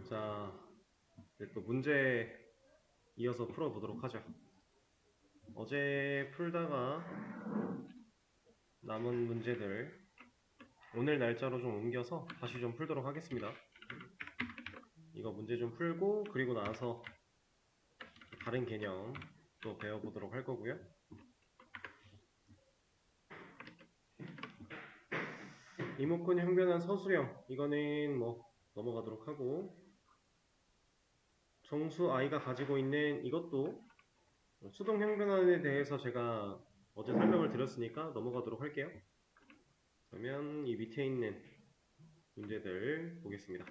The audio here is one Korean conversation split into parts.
자, 이제 또 문제 이어서 풀어보도록 하죠. 어제 풀다가 남은 문제들 오늘 날짜로 좀 옮겨서 다시 좀 풀도록 하겠습니다. 이거 문제 좀 풀고 그리고 나서 다른 개념 또 배워보도록 할 거고요. 리모컨 형변한 서술형 이거는 뭐 넘어가도록 하고, 정수 i가 가지고 있는 이것도 수동 형변환에 대해서 제가 어제 설명을 드렸으니까 넘어가도록 할게요. 그러면 이 밑에 있는 문제들 보겠습니다.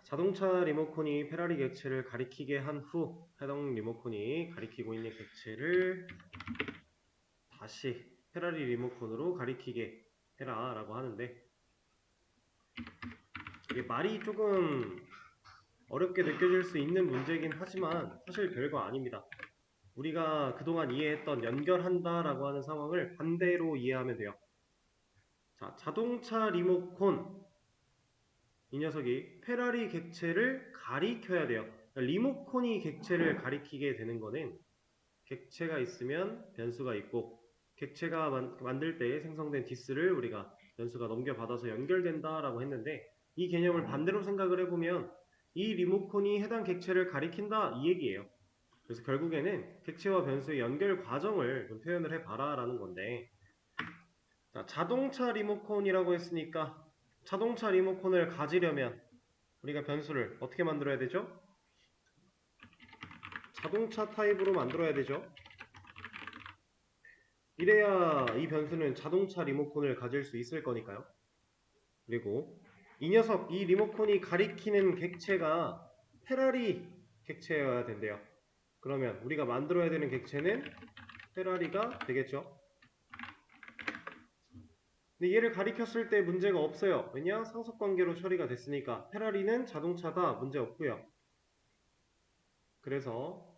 자동차 리모컨이 페라리 객체를 가리키게 한 후 해당 리모컨이 가리키고 있는 객체를 다시 페라리 리모컨으로 가리키게 해라 라고 하는데, 이게 말이 조금 어렵게 느껴질 수 있는 문제이긴 하지만 사실 별거 아닙니다. 우리가 그동안 이해했던 연결한다 라고 하는 상황을 반대로 이해하면 돼요. 자, 자동차 리모컨, 이 녀석이 페라리 객체를 가리켜야 돼요. 그러니까 리모컨이 객체를 가리키게 되는 거는 객체가 있으면 변수가 있고, 객체가 만들 때 생성된 디스를 우리가 변수가 넘겨받아서 연결된다 라고 했는데, 이 개념을 반대로 생각을 해보면 이 리모컨이 해당 객체를 가리킨다 이 얘기예요. 그래서 결국에는 객체와 변수의 연결 과정을 좀 표현을 해봐라 라는 건데, 자, 자동차 리모컨이라고 했으니까 자동차 리모컨을 가지려면 우리가 변수를 어떻게 만들어야 되죠? 자동차 타입으로 만들어야 되죠. 이래야 이 변수는 자동차 리모컨을 가질 수 있을 거니까요. 그리고 이 녀석, 이 리모컨이 가리키는 객체가 페라리 객체여야 된대요. 그러면 우리가 만들어야 되는 객체는 페라리가 되겠죠. 근데 얘를 가리켰을 때 문제가 없어요. 왜냐? 상속관계로 처리가 됐으니까. 페라리는 자동차다, 문제 없고요. 그래서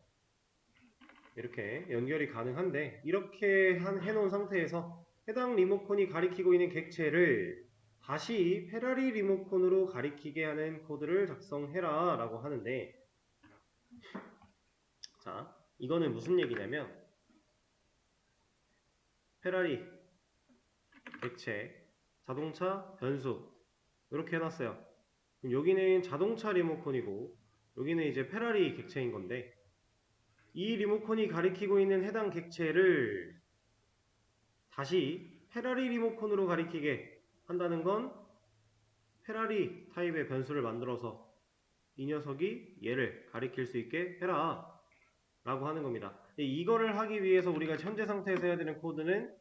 이렇게 연결이 가능한데, 이렇게 해놓은 상태에서 해당 리모컨이 가리키고 있는 객체를 다시 페라리 리모컨으로 가리키게 하는 코드를 작성해라 라고 하는데, 자, 이거는 무슨 얘기냐면 페라리 객체, 자동차, 변수 이렇게 해놨어요. 그럼 여기는 자동차 리모컨이고 여기는 이제 페라리 객체인 건데, 이 리모컨이 가리키고 있는 해당 객체를 다시 페라리 리모컨으로 가리키게 한다는 건 페라리 타입의 변수를 만들어서 이 녀석이 얘를 가리킬 수 있게 해라 라고 하는 겁니다. 이거를 하기 위해서 우리가 현재 상태에서 해야 되는 코드는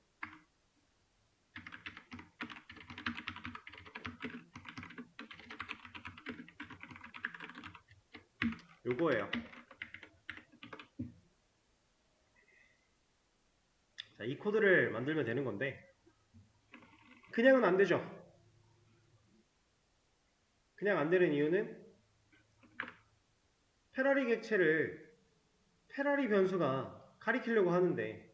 요거예요. 자, 이 코드를 만들면 되는 건데, 그냥은 안 되죠. 그냥 안 되는 이유는 페라리 객체를 페라리 변수가 가리키려고 하는데,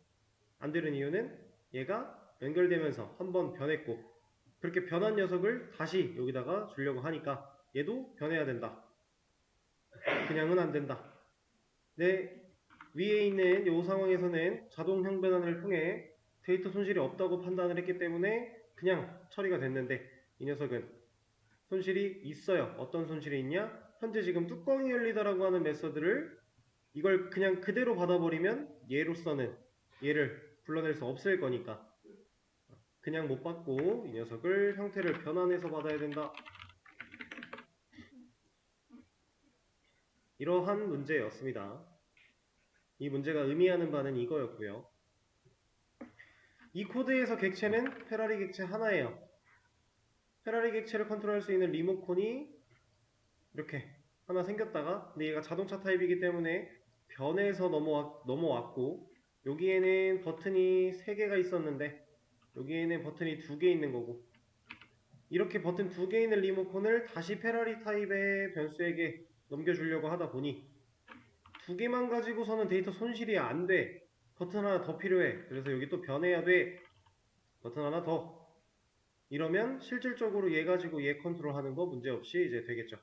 안 되는 이유는 얘가 연결되면서 한번 변했고, 그렇게 변한 녀석을 다시 여기다가 주려고 하니까 얘도 변해야 된다. 그냥은 안 된다. 네, 위에 있는 이 상황에서는 자동 형변환을 통해 데이터 손실이 없다고 판단을 했기 때문에 그냥 처리가 됐는데, 이 녀석은 손실이 있어요. 어떤 손실이 있냐? 현재 지금 뚜껑이 열리다라고 하는 메서드를 이걸 그냥 그대로 받아버리면 얘로서는 얘를 불러낼 수 없을 거니까 그냥 못 받고 이 녀석을 형태를 변환해서 받아야 된다. 이러한 문제였습니다. 이 문제가 의미하는 바는 이거였고요. 이 코드에서 객체는 페라리 객체 하나예요. 페라리 객체를 컨트롤할 수 있는 리모컨이 이렇게 하나 생겼다가, 근데 얘가 자동차 타입이기 때문에 변해서 넘어왔고, 여기에는 버튼이 3개가 있었는데 여기에는 버튼이 2개 있는 거고, 이렇게 버튼 2개 있는 리모컨을 다시 페라리 타입의 변수에게 넘겨주려고 하다 보니 2개만 가지고서는 데이터 손실이 안 돼. 버튼 하나 더 필요해. 그래서 여기 또 변해야 돼. 버튼 하나 더. 이러면 실질적으로 얘 가지고 얘 컨트롤하는 거 문제없이 이제 되겠죠.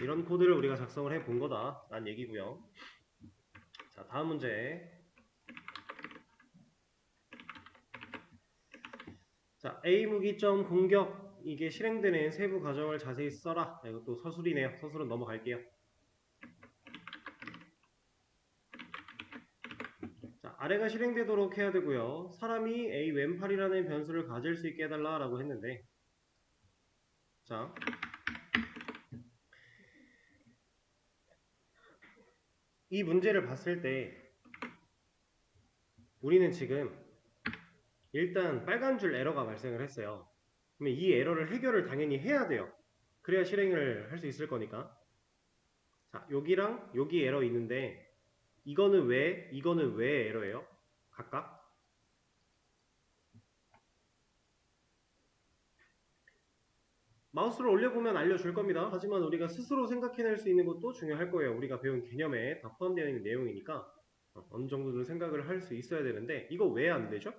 이런 코드를 우리가 작성을 해 본 거다 라는 얘기고요. 자, 다음 문제. 자, A 무기점 공격, 이게 실행되는 세부 과정을 자세히 써라. 이것도 서술이네요. 서술은 넘어갈게요. 자, 아래가 실행되도록 해야 되고요. 사람이 A 왼팔이라는 변수를 가질 수 있게 해달라 라고 했는데, 자, 이 문제를 봤을 때 우리는 지금 일단 빨간 줄 에러가 발생을 했어요. 그러면 이 에러를 해결을 당연히 해야 돼요. 그래야 실행을 할 수 있을 거니까. 자, 여기랑 여기 에러 있는데 이거는 왜 에러예요? 각각? 마우스를 올려보면 알려줄 겁니다. 하지만 우리가 스스로 생각해낼 수 있는 것도 중요할 거예요. 우리가 배운 개념에 다 포함되어 있는 내용이니까 어느 정도는 생각을 할 수 있어야 되는데 이거 왜 안 되죠?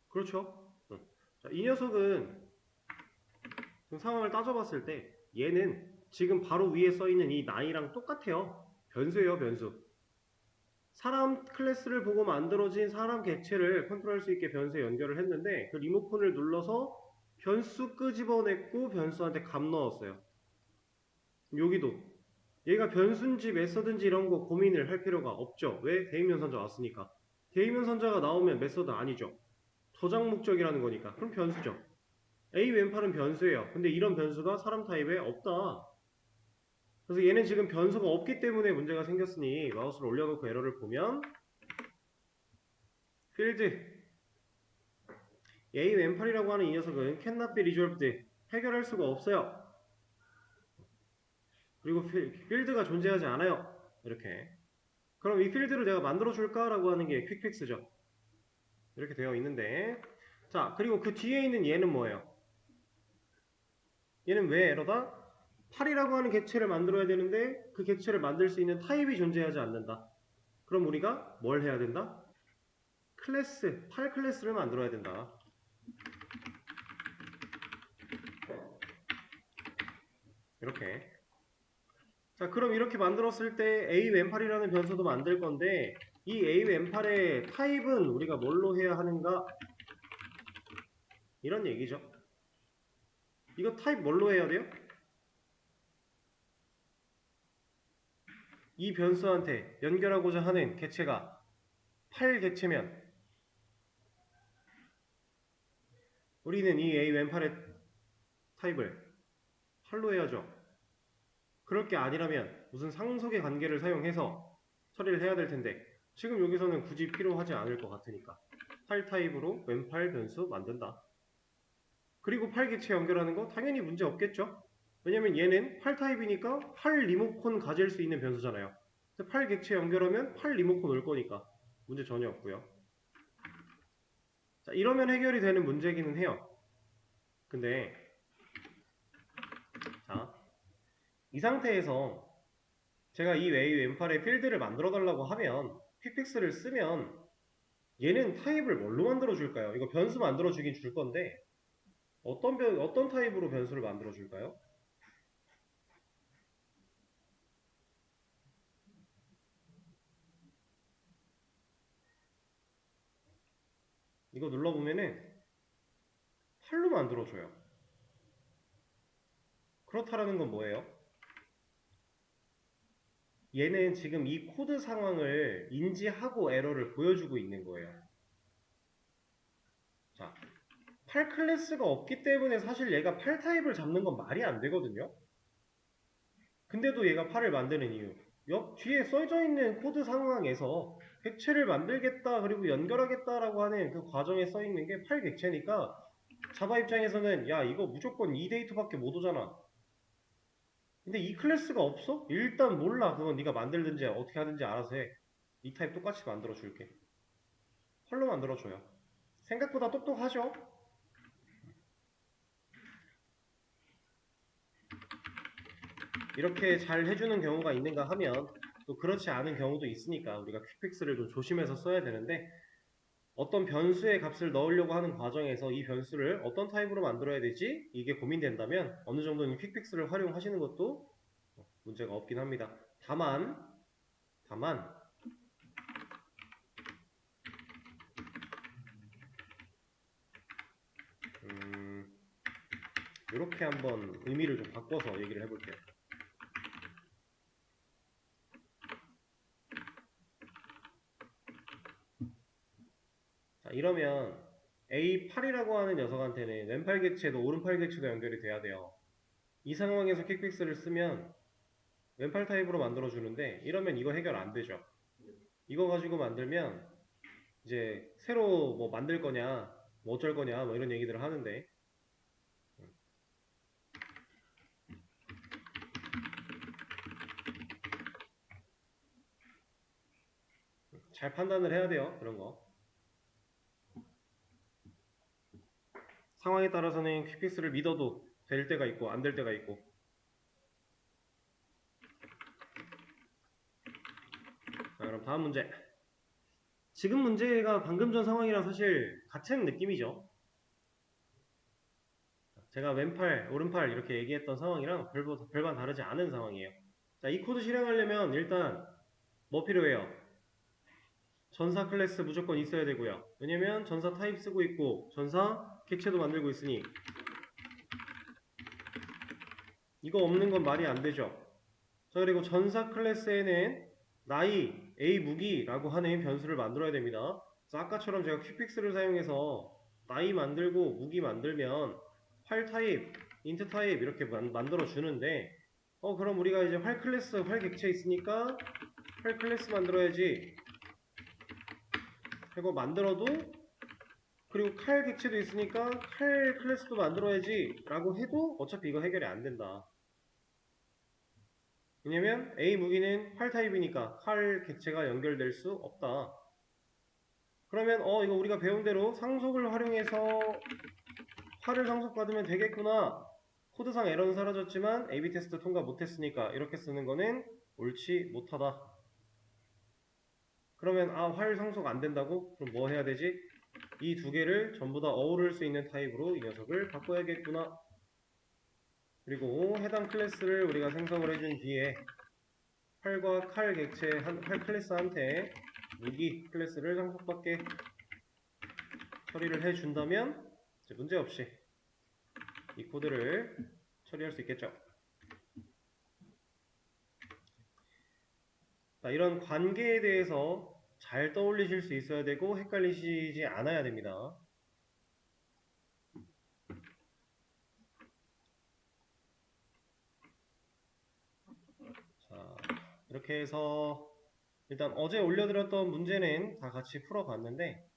그렇죠. 자, 이 녀석은 지금 상황을 따져봤을 때 얘는 지금 바로 위에 써있는 이 나이랑 똑같아요. 변수예요, 변수. 사람 클래스를 보고 만들어진 사람 객체를 컨트롤할 수 있게 변수에 연결을 했는데 그 리모컨을 눌러서 변수 끄집어냈고 변수한테 값 넣었어요. 여기도 얘가 변수인지 메서드인지 이런 거 고민을 할 필요가 없죠. 왜? 대입면 선자 왔으니까. 대입면 선자가 나오면 메서드 아니죠. 저장 목적이라는 거니까. 그럼 변수죠. A 왼팔은 변수예요. 근데 이런 변수가 사람 타입에 없다. 그래서 얘는 지금 변수가 없기 때문에 문제가 생겼으니 마우스를 올려놓고 에러를 보면 필드 A 왼팔이라고 하는 이 녀석은 cannot be resolved 해결할 수가 없어요. 그리고 필드가 존재하지 않아요. 이렇게. 그럼 이 필드를 내가 만들어줄까? 라고 하는 게 퀵픽스죠. 이렇게 되어 있는데 자, 그리고 그 뒤에 있는 얘는 뭐예요? 얘는 왜 에러다? 8이라고 하는 객체를 만들어야 되는데 그 객체를 만들 수 있는 타입이 존재하지 않는다. 그럼 우리가 뭘 해야 된다? 클래스, 8 클래스를 만들어야 된다. 이렇게. 자, 그럼 이렇게 만들었을 때 A 왼팔이라는 변수도 만들 건데 이 A 왼팔의 타입은 우리가 뭘로 해야 하는가? 이런 얘기죠. 이거 타입 뭘로 해야 돼요? 이 변수한테 연결하고자 하는 객체가 8 객체면 우리는 이 A 왼팔의 타입을 8로 해야죠. 그럴 게 아니라면 무슨 상속의 관계를 사용해서 처리를 해야 될 텐데 지금 여기서는 굳이 필요하지 않을 것 같으니까 8 타입으로 왼팔 변수 만든다. 그리고 8 객체 연결하는 거 당연히 문제 없겠죠. 왜냐면 얘는 8 타입이니까 8 리모컨 가질 수 있는 변수잖아요. 8 객체 연결하면 8 리모컨 올 거니까 문제 전혀 없고요. 자, 이러면 해결이 되는 문제기는 해요. 근데 자, 이 상태에서 제가 이 A 왼팔의 필드를 만들어 달라고 하면 퀵픽스를 쓰면 얘는 타입을 뭘로 만들어 줄까요? 이거 변수 만들어 주긴 줄 건데 어떤 타입으로 변수를 만들어 줄까요? 이거 눌러보면은 8로 만들어 줘요. 그렇다라는 건 뭐예요? 얘는 지금 이 코드 상황을 인지하고 에러를 보여주고 있는 거예요. 자, 8 클래스가 없기 때문에 사실 얘가 8 타입을 잡는 건 말이 안 되거든요. 근데도 얘가 8을 만드는 이유. 옆 뒤에 써져 있는 코드 상황에서 객체를 만들겠다 그리고 연결하겠다라고 하는 그 과정에 써 있는 게 8 객체니까 자바 입장에서는 야 이거 무조건 이 데이터밖에 못 오잖아. 근데 이 클래스가 없어? 일단 몰라. 그건 네가 만들든지 어떻게 하든지 알아서 해. 이 타입 똑같이 만들어 줄게. 펄로 만들어 줘요. 생각보다 똑똑하죠? 이렇게 잘 해주는 경우가 있는가 하면 또 그렇지 않은 경우도 있으니까 우리가 퀵픽스를 좀 조심해서 써야 되는데, 어떤 변수의 값을 넣으려고 하는 과정에서 이 변수를 어떤 타입으로 만들어야 되지? 이게 고민된다면 어느 정도는 퀵픽스를 활용하시는 것도 문제가 없긴 합니다. 다만 이렇게 한번 의미를 좀 바꿔서 얘기를 해볼게요. 자, 이러면 A8이라고 하는 녀석한테는 왼팔 객체도 오른팔 객체도 연결이 돼야 돼요. 이 상황에서 퀵픽스를 쓰면 왼팔 타입으로 만들어주는데, 이러면 이거 해결 안 되죠. 이거 가지고 만들면 이제 새로 뭐 만들 거냐, 뭐 어쩔 거냐, 뭐 이런 얘기들을 하는데, 잘 판단을 해야 돼요. 그런 거. 상황에 따라서는 퀵픽스를 믿어도 될 때가 있고 안 될 때가 있고. 자, 그럼 다음 문제. 지금 문제가 방금 전 상황이랑 사실 같은 느낌이죠. 제가 왼팔, 오른팔 이렇게 얘기했던 상황이랑 별반 다르지 않은 상황이에요. 자, 이 코드 실행하려면 일단 뭐 필요해요? 전사 클래스 무조건 있어야 되고요. 왜냐면 전사 타입 쓰고 있고 전사 객체도 만들고 있으니 이거 없는 건 말이 안 되죠. 자, 그리고 전사 클래스에는 나이, A 무기라고 하는 변수를 만들어야 됩니다. 자, 아까처럼 제가 퀵픽스를 사용해서 나이 만들고 무기 만들면 활 타입, 인트 타입 이렇게 만들어 주는데, 그럼 우리가 이제 활 클래스, 활 객체 있으니까 활 클래스 만들어야지. 이거 만들어도, 그리고 칼 객체도 있으니까 칼 클래스도 만들어야지 라고 해도 어차피 이거 해결이 안 된다. 왜냐면 A 무기는 활 타입이니까 칼 객체가 연결될 수 없다. 그러면 이거 우리가 배운 대로 상속을 활용해서 활을 상속받으면 되겠구나. 코드상 에러는 사라졌지만 AB 테스트 통과 못했으니까 이렇게 쓰는 거는 옳지 못하다. 그러면 활 상속 안 된다고? 그럼 뭐 해야 되지? 이 두 개를 전부 다 어우를 수 있는 타입으로 이 녀석을 바꿔야겠구나. 그리고 해당 클래스를 우리가 생성을 해준 뒤에 활과 칼 객체 활 클래스한테 무기 클래스를 상속받게 처리를 해준다면 이제 문제없이 이 코드를 처리할 수 있겠죠. 자, 이런 관계에 대해서 잘 떠올리실 수 있어야 되고 헷갈리시지 않아야 됩니다. 자, 이렇게 해서 일단 어제 올려드렸던 문제는 다 같이 풀어봤는데,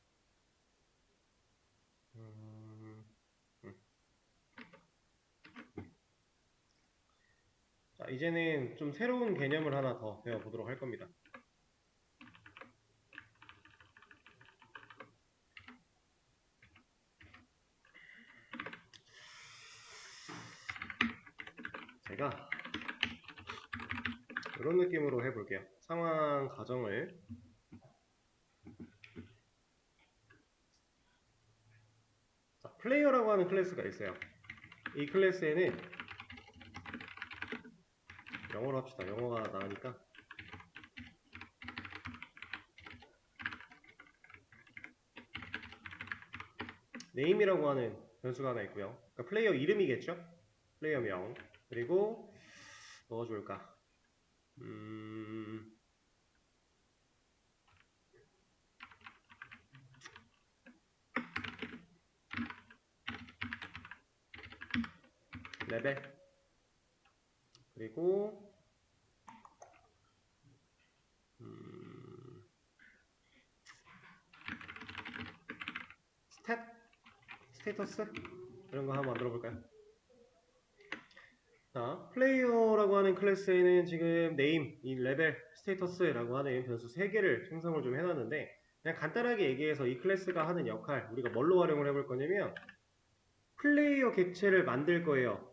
자, 이제는 좀 새로운 개념을 하나 더 배워보도록 할 겁니다. 제가 이런 느낌으로 해볼게요. 상황 가정을 자, 플레이어라고 하는 클래스가 있어요. 이 클래스에는 영어로 합시다. 영어가 나으니까 네임이라고 하는 변수가 하나 있고요. 그러니까 플레이어 이름이겠죠? 플레이어 명. 그리고 뭐가 좋을까? 레벨. 그리고 스테이터스 이런 거 한번 만들어 볼까요? 자, 플레이어라고 하는 클래스에는 지금 네임, 이 레벨, 스테이터스라고 하는 변수 3개를 생성을 좀 해놨는데, 그냥 간단하게 얘기해서 이 클래스가 하는 역할, 우리가 뭘로 활용을 해볼 거냐면 플레이어 객체를 만들 거예요.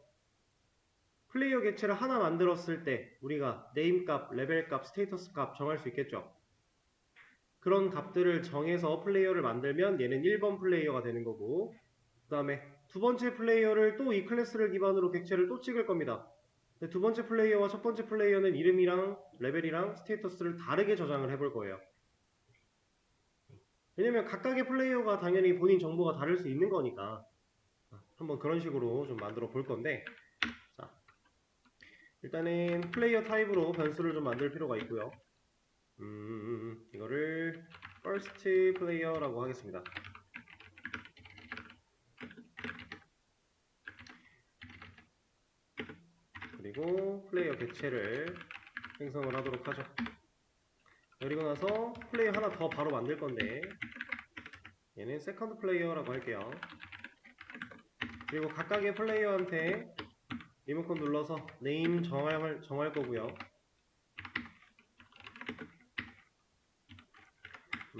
플레이어 객체를 하나 만들었을 때 우리가 네임 값, 레벨 값, 스테이터스 값 정할 수 있겠죠. 그런 값들을 정해서 플레이어를 만들면 얘는 1번 플레이어가 되는 거고, 그 다음에 두 번째 플레이어를 또 이 클래스를 기반으로 객체를 또 찍을 겁니다. 근데 두 번째 플레이어와 첫 번째 플레이어는 이름이랑 레벨이랑 스테이터스를 다르게 저장을 해볼 거예요. 왜냐면 각각의 플레이어가 당연히 본인 정보가 다를 수 있는 거니까 한번 그런 식으로 좀 만들어 볼 건데, 자, 일단은 플레이어 타입으로 변수를 좀 만들 필요가 있고요. 이거를 first player라고 하겠습니다. 그리고 플레이어 객체를 생성을 하도록 하죠. 그리고 나서 플레이어 하나 더 바로 만들 건데, 얘는 세컨드 플레이어라고 할게요. 그리고 각각의 플레이어한테 리모컨 눌러서 네임 정할 거고요.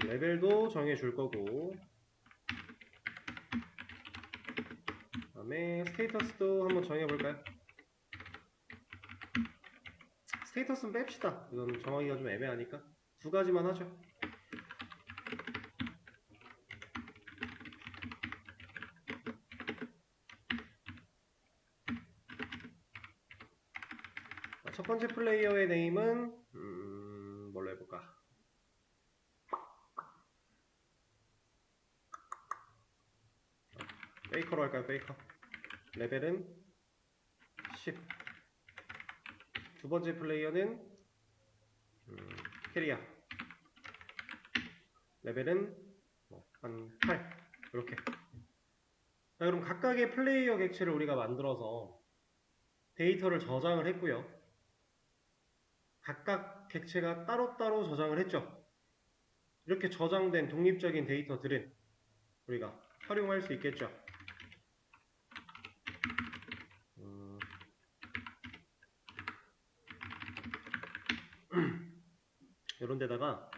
레벨도 정해줄 거고, 그 다음에 스테이터스도 한번 정해볼까요? 스테이터스는 뺍시다. 이건 정하기가 좀 애매하니까 두 가지만 하죠. 첫 번째 플레이어의 네임은 뭘로 해볼까? 베이커로 할까요? 베이커. 레벨은 10. 두 번째 플레이어는 캐리아. 레벨은 한 8. 이렇게. 자, 그럼 각각의 플레이어 객체를 우리가 만들어서 데이터를 저장을 했고요. 각각 객체가 따로따로 저장을 했죠. 이렇게 저장된 독립적인 데이터들은 우리가 활용할 수 있겠죠. 이런 데다가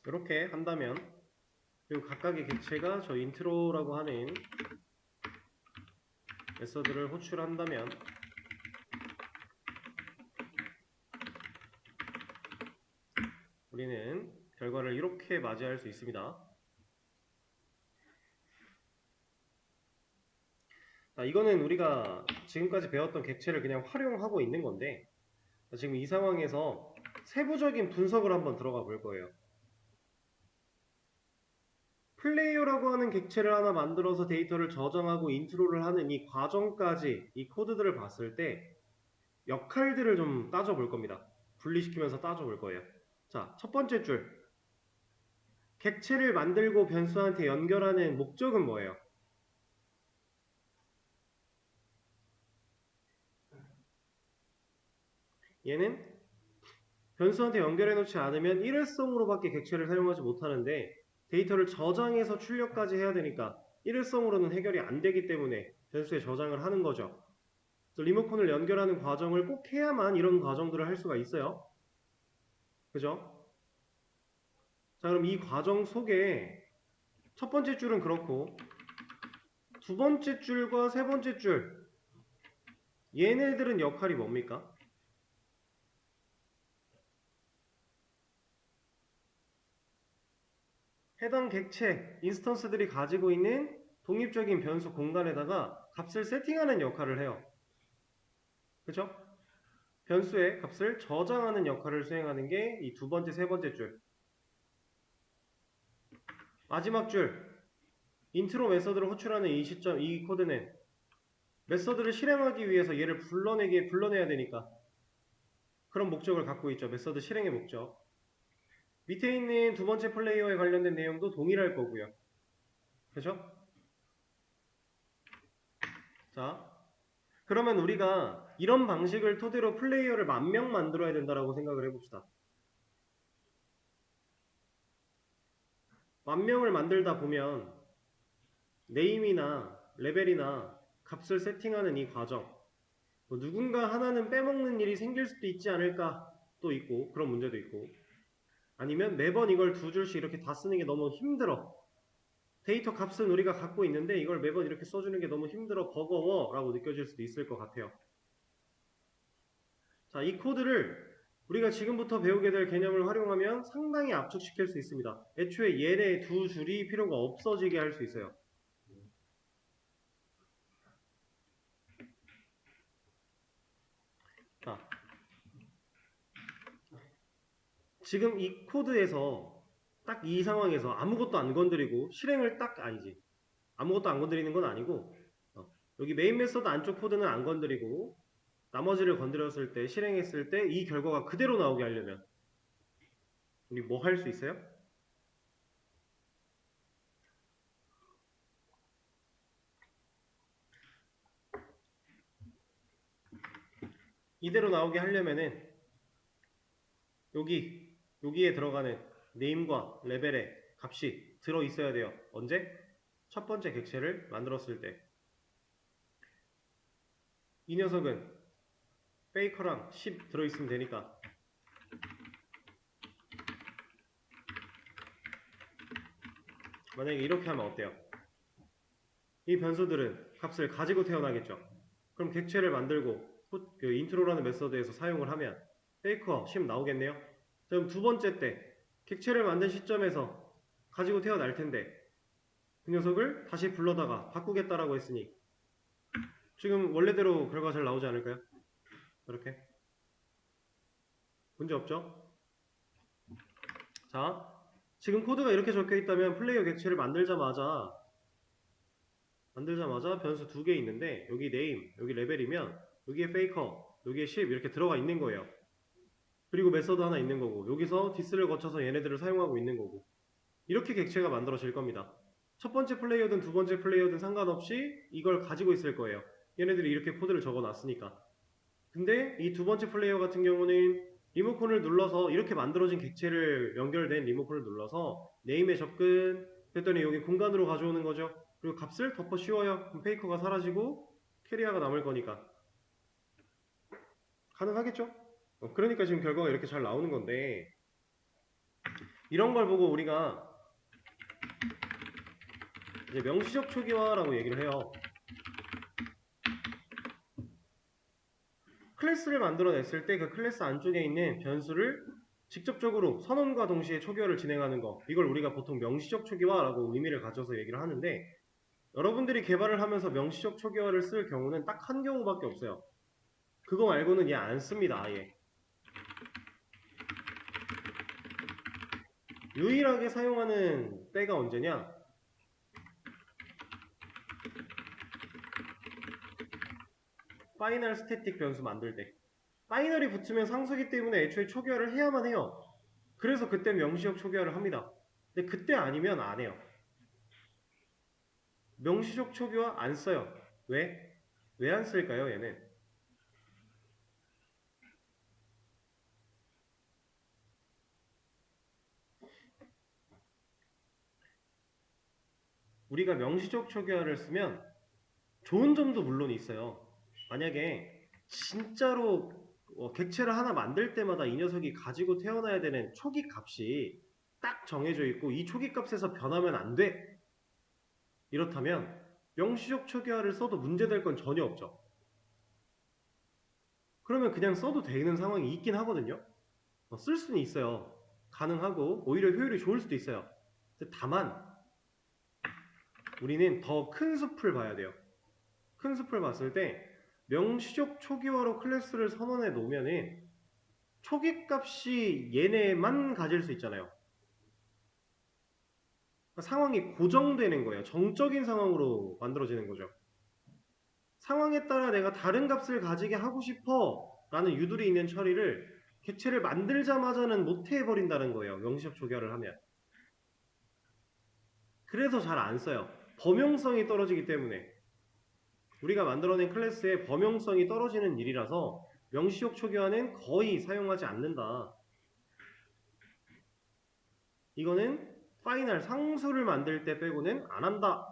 이렇게 한다면, 그리고 각각의 객체가 저 인트로라고 하는 메서드를 호출한다면 우리는 결과를 이렇게 맞이할 수 있습니다. 자, 이거는 우리가 지금까지 배웠던 객체를 그냥 활용하고 있는 건데, 지금 이 상황에서 세부적인 분석을 한번 들어가 볼 거예요. 플레이어라고 하는 객체를 하나 만들어서 데이터를 저장하고 인트로를 하는 이 과정까지 이 코드들을 봤을 때 역할들을 좀 따져볼 겁니다. 분리시키면서 따져볼 거예요. 자, 첫 번째 줄. 객체를 만들고 변수한테 연결하는 목적은 뭐예요? 얘는 변수한테 연결해 놓지 않으면 일회성으로밖에 객체를 사용하지 못하는데 데이터를 저장해서 출력까지 해야 되니까 일회성으로는 해결이 안 되기 때문에 변수에 저장을 하는 거죠. 그래서 리모컨을 연결하는 과정을 꼭 해야만 이런 과정들을 할 수가 있어요. 그죠? 자, 그럼 이 과정 속에 첫 번째 줄은 그렇고 두 번째 줄과 세 번째 줄, 얘네들은 역할이 뭡니까? 해당 객체, 인스턴스들이 가지고 있는 독립적인 변수 공간에다가 값을 세팅하는 역할을 해요. 그쵸? 변수의 값을 저장하는 역할을 수행하는 게 이 두 번째, 세 번째 줄. 마지막 줄, 인트로 메서드를 호출하는 이 시점, 이 코드는 메서드를 실행하기 위해서 얘를 불러내야 되니까 그런 목적을 갖고 있죠. 메서드 실행의 목적. 밑에 있는 두 번째 플레이어에 관련된 내용도 동일할 거고요. 그죠? 자, 그러면 우리가 이런 방식을 토대로 플레이어를 10,000명 만들어야 된다고 생각을 해봅시다. 만명을 만들다 보면 네임이나 레벨이나 값을 세팅하는 이 과정, 뭐 누군가 하나는 빼먹는 일이 생길 수도 있지 않을까 또 있고, 그런 문제도 있고, 아니면 매번 이걸 두 줄씩 이렇게 다 쓰는 게 너무 힘들어. 데이터 값은 우리가 갖고 있는데 이걸 매번 이렇게 써주는 게 너무 힘들어, 버거워 라고 느껴질 수도 있을 것 같아요. 자, 이 코드를 우리가 지금부터 배우게 될 개념을 활용하면 상당히 압축시킬 수 있습니다. 애초에 얘네 두 줄이 필요가 없어지게 할 수 있어요. 자, 지금 이 코드에서 딱 이 상황에서 아무것도 안 건드리고 실행을 딱 아니지. 아무것도 안 건드리는 건 아니고 여기 메인 메서드 안쪽 코드는 안 건드리고 나머지를 건드렸을 때 실행했을 때 이 결과가 그대로 나오게 하려면 우리 뭐 할 수 있어요? 이대로 나오게 하려면은 여기에 들어가는 네임과 레벨의 값이 들어 있어야 돼요. 언제? 첫 번째 객체를 만들었을 때. 이 녀석은 페이커랑 10 들어있으면 되니까 만약에 이렇게 하면 어때요? 이 변수들은 값을 가지고 태어나겠죠. 그럼 객체를 만들고 그 인트로라는 메서드에서 사용을 하면 페이커 10 나오겠네요. 그럼 두 번째 때 객체를 만든 시점에서 가지고 태어날 텐데 그 녀석을 다시 불러다가 바꾸겠다라고 했으니 지금 원래대로 결과가 잘 나오지 않을까요? 이렇게 문제 없죠? 자, 지금 코드가 이렇게 적혀 있다면 플레이어 객체를 만들자마자 변수 두 개 있는데 여기 name, 여기 레벨이면 여기에 faker, 여기에 ship 이렇게 들어가 있는 거예요. 그리고 메서드 하나 있는 거고 여기서 this를 거쳐서 얘네들을 사용하고 있는 거고 이렇게 객체가 만들어질 겁니다. 첫 번째 플레이어든 두 번째 플레이어든 상관없이 이걸 가지고 있을 거예요. 얘네들이 이렇게 코드를 적어놨으니까. 근데 이 두 번째 플레이어 같은 경우는 리모컨을 눌러서 이렇게 만들어진 객체를 연결된 리모컨을 눌러서 네임에 접근 했더니 여기 공간으로 가져오는 거죠. 그리고 값을 덮어 씌워요. 그럼 페이커가 사라지고 캐리어가 남을 거니까 가능하겠죠? 그러니까 지금 결과가 이렇게 잘 나오는 건데 이런 걸 보고 우리가 이제 명시적 초기화라고 얘기를 해요. 클래스를 만들어냈을 때 그 클래스 안쪽에 있는 변수를 직접적으로 선언과 동시에 초기화를 진행하는 거, 이걸 우리가 보통 명시적 초기화라고 의미를 가져서 얘기를 하는데 여러분들이 개발을 하면서 명시적 초기화를 쓸 경우는 딱 한 경우밖에 없어요. 그거 말고는 얘 안 씁니다. 아예. 유일하게 사용하는 때가 언제냐? 파이널 스태틱 변수 만들 때. 파이널이 붙으면 상수기 때문에 애초에 초기화를 해야만 해요. 그래서 그때 명시적 초기화를 합니다. 근데 그때 아니면 안 해요. 명시적 초기화 안 써요. 왜? 왜 안 쓸까요, 얘는? 우리가 명시적 초기화를 쓰면 좋은 점도 물론 있어요. 만약에 진짜로 객체를 하나 만들 때마다 이 녀석이 가지고 태어나야 되는 초기 값이 딱 정해져 있고 이 초기 값에서 변하면 안 돼. 이렇다면 명시적 초기화를 써도 문제될 건 전혀 없죠. 그러면 그냥 써도 되는 상황이 있긴 하거든요. 쓸 수는 있어요. 가능하고 오히려 효율이 좋을 수도 있어요. 다만 우리는 더 큰 숲을 봐야 돼요. 큰 숲을 봤을 때 명시적 초기화로 클래스를 선언해 놓으면은 초기 값이 얘네만 가질 수 있잖아요. 그러니까 상황이 고정되는 거예요. 정적인 상황으로 만들어지는 거죠. 상황에 따라 내가 다른 값을 가지게 하고 싶어 라는 유도리 있는 처리를 객체를 만들자마자는 못 해버린다는 거예요. 명시적 초기화를 하면. 그래서 잘 안 써요. 범용성이 떨어지기 때문에. 우리가 만들어낸 클래스의 범용성이 떨어지는 일이라서 명시적 초기화는 거의 사용하지 않는다. 이거는 파이널 상수를 만들 때 빼고는 안 한다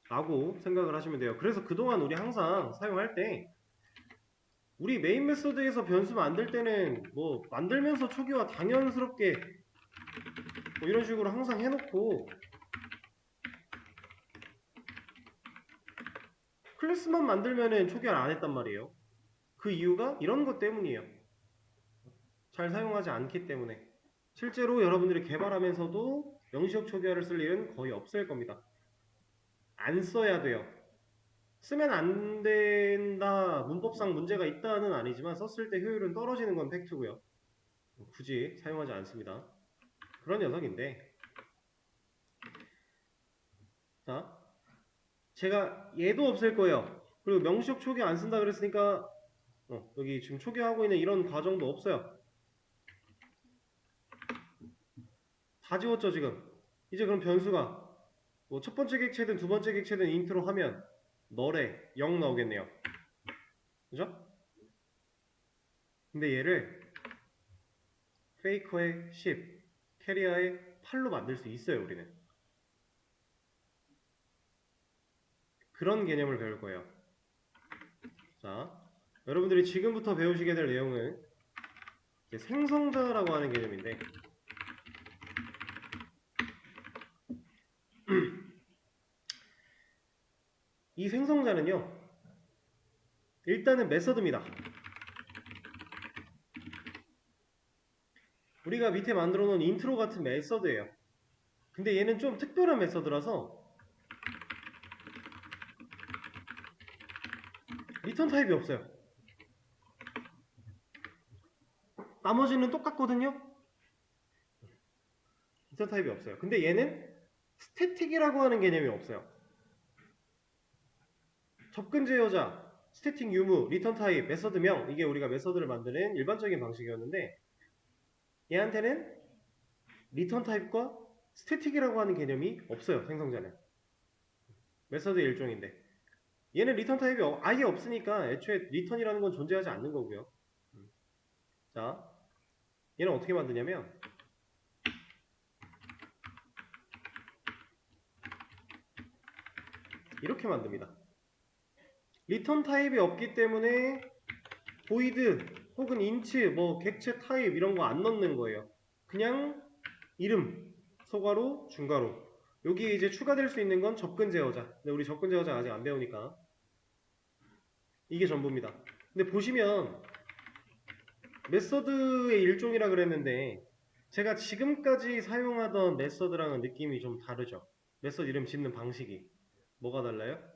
라고 생각을 하시면 돼요. 그래서 그동안 우리 항상 사용할 때 우리 메인 메소드에서 변수 만들 때는 뭐 만들면서 초기화 당연스럽게 뭐 이런 식으로 항상 해놓고 클래스만 만들면은 초기화를 안 했단 말이에요. 그 이유가 이런 것 때문이에요. 잘 사용하지 않기 때문에. 실제로 여러분들이 개발하면서도 명시적 초기화를 쓸 일은 거의 없을 겁니다. 안 써야 돼요. 쓰면 안 된다, 문법상 문제가 있다는 아니지만 썼을 때 효율은 떨어지는 건 팩트고요. 굳이 사용하지 않습니다. 그런 녀석인데, 자, 제가 얘도 없앨 거예요. 그리고 명시적 초기화 안 쓴다 그랬으니까 여기 지금 초기화하고 있는 이런 과정도 없어요. 다 지웠죠 지금. 이제 그럼 변수가 뭐 첫 번째 객체든 두 번째 객체든 인트로 하면 널에 0 나오겠네요. 그죠? 근데 얘를 페이커의 10, 캐리어의 8로 만들 수 있어요 우리는. 그런 개념을 배울 거예요. 자, 여러분들이 지금부터 배우시게 될 내용은 이제 생성자라고 하는 개념인데 이 생성자는요 일단은 메서드입니다. 우리가 밑에 만들어 놓은 인트로 같은 메서드예요. 근데 얘는 좀 특별한 메서드라서 리턴 타입이 없어요. 나머지는 똑같거든요. 리턴 타입이 없어요. 근데 얘는 스태틱이라고 하는 개념이 없어요. 접근 제어자, 스태틱 유무, 리턴 타입, 메서드명, 이게 우리가 메서드를 만드는 일반적인 방식이었는데 얘한테는 리턴 타입과 스태틱이라고 하는 개념이 없어요. 생성자는. 메서드의 일종인데 얘는 리턴 타입이 아예 없으니까 애초에 리턴이라는 건 존재하지 않는 거고요. 자, 얘는 어떻게 만드냐면 이렇게 만듭니다. 리턴 타입이 없기 때문에 보이드 혹은 인치, 뭐 객체 타입 이런 거 안 넣는 거예요. 그냥 이름, 소괄호, 중괄호. 여기에 이제 추가될 수 있는 건 접근 제어자. 근데 우리 접근 제어자 아직 안 배우니까 이게 전부입니다. 근데 보시면 메서드의 일종이라 그랬는데 제가 지금까지 사용하던 메서드랑은 느낌이 좀 다르죠. 메서드 이름 짓는 방식이 뭐가 달라요?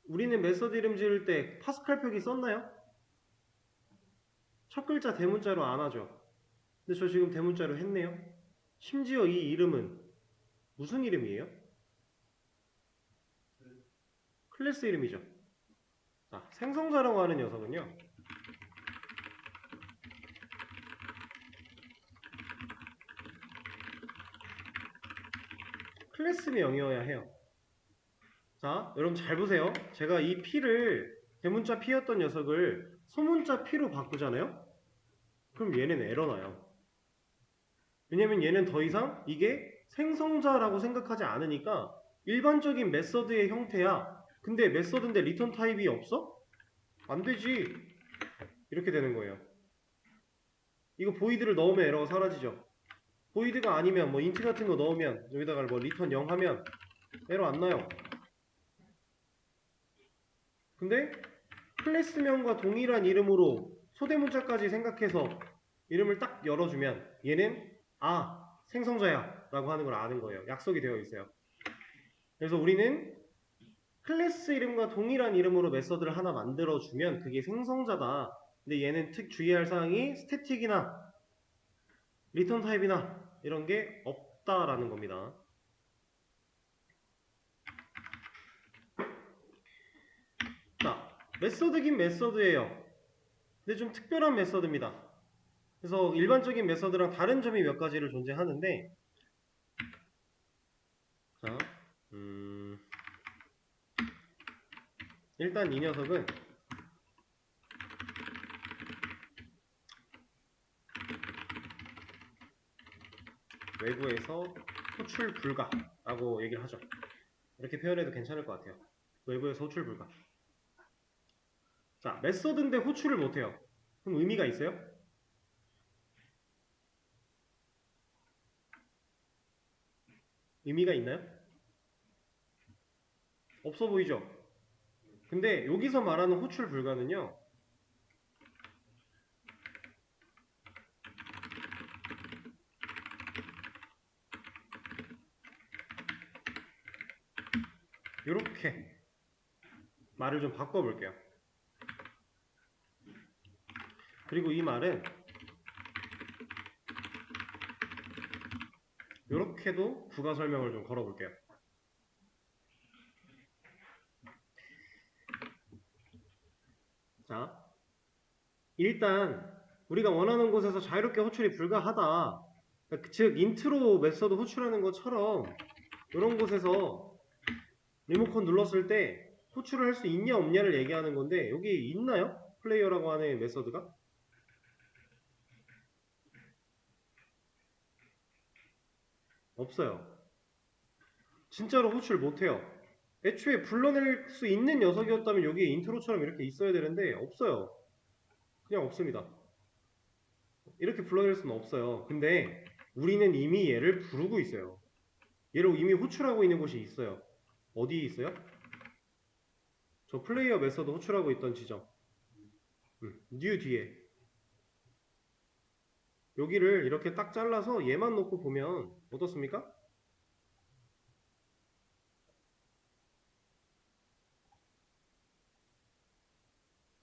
우리는 메서드 이름 지을 때 파스칼 표기 썼나요? 첫 글자 대문자로 안 하죠. 근데 저 지금 대문자로 했네요. 심지어 이 이름은 무슨 이름이에요? 클래스 이름이죠. 자, 생성자라고 하는 녀석은요. 클래스명이어야 해요. 자, 여러분 잘 보세요. 제가 이 P를 대문자 P였던 녀석을 소문자 P로 바꾸잖아요? 그럼 얘는 에러나요. 왜냐면 얘는 더 이상 이게 생성자라고 생각하지 않으니까 일반적인 메서드의 형태야. 근데 메서드인데 리턴 타입이 없어? 안 되지. 이렇게 되는 거예요. 이거 보이드를 넣으면 에러가 사라지죠. 보이드가 아니면 뭐 인트 같은 거 넣으면 여기다가 뭐 리턴 0 하면 에러 안 나요. 근데 클래스명과 동일한 이름으로 소대문자까지 생각해서 이름을 딱 열어주면 얘는 생성자야 라고 하는 걸 아는 거예요. 약속이 되어 있어요. 그래서 우리는 클래스 이름과 동일한 이름으로 메서드를 하나 만들어주면 그게 생성자다. 근데 얘는 주의할 사항이 스태틱이나 리턴 타입이나 이런 게 없다라는 겁니다. 자, 메서드긴 메서드예요. 근데 좀 특별한 메서드입니다. 그래서 일반적인 메서드랑 다른 점이 몇 가지를 존재하는데 자, 일단 이 녀석은 외부에서 호출 불가라고 얘기를 하죠. 이렇게 표현해도 괜찮을 것 같아요. 외부에서 호출 불가. 자, 메서드인데 호출을 못해요. 그럼 의미가 있어요? 의미가 있나요? 없어 보이죠? 근데 여기서 말하는 호출 불가는요, 이렇게 말을 좀 바꿔볼게요. 그리고 이 말은 이렇게도 부가 설명을 좀 걸어볼게요. 자, 일단 우리가 원하는 곳에서 자유롭게 호출이 불가하다. 즉 인트로 메서드 호출하는 것처럼 이런 곳에서 리모컨 눌렀을 때 호출을 할 수 있냐 없냐를 얘기하는 건데 여기 있나요? 플레이어라고 하는 메서드가? 없어요. 진짜로 호출 못해요. 애초에 불러낼 수 있는 녀석이었다면 여기에 인트로처럼 이렇게 있어야 되는데 없어요. 그냥 없습니다. 이렇게 불러낼 수는 없어요. 근데 우리는 이미 얘를 부르고 있어요. 얘를 이미 호출하고 있는 곳이 있어요. 어디에 있어요? 저 플레이어 메서드 호출하고 있던 지점. new 뒤에. 여기를 이렇게 딱 잘라서 얘만 놓고 보면 어떻습니까?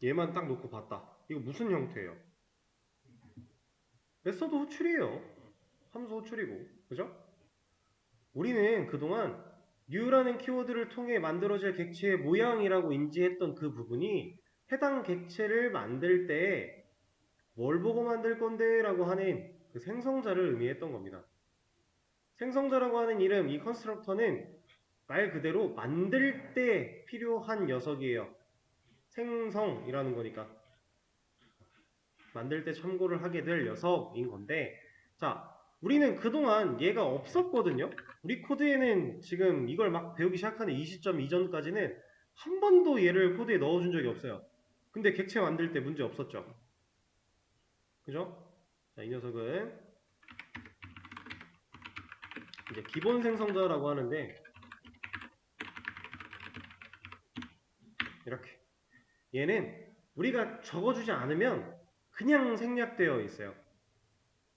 얘만 딱 놓고 봤다. 이거 무슨 형태예요? 메서드 호출이에요. 함수 호출이고. 그죠? 우리는 그동안 new라는 키워드를 통해 만들어질 객체의 모양이라고 인지했던 그 부분이 해당 객체를 만들 때 뭘 보고 만들 건데 라고 하는 그 생성자를 의미했던 겁니다. 생성자라고 하는 이름, 이 컨스트럭터는 말 그대로 만들 때 필요한 녀석이에요. 생성이라는 거니까. 만들 때 참고를 하게 될 녀석인 건데, 자, 우리는 그동안 얘가 없었거든요. 우리 코드에는 지금 이걸 막 배우기 시작하는 이 시점 이전까지는 한 번도 얘를 코드에 넣어준 적이 없어요. 근데 객체 만들 때 문제 없었죠. 그죠? 자, 이 녀석은 이제 기본 생성자라고 하는데, 이렇게. 얘는 우리가 적어주지 않으면 그냥 생략되어 있어요.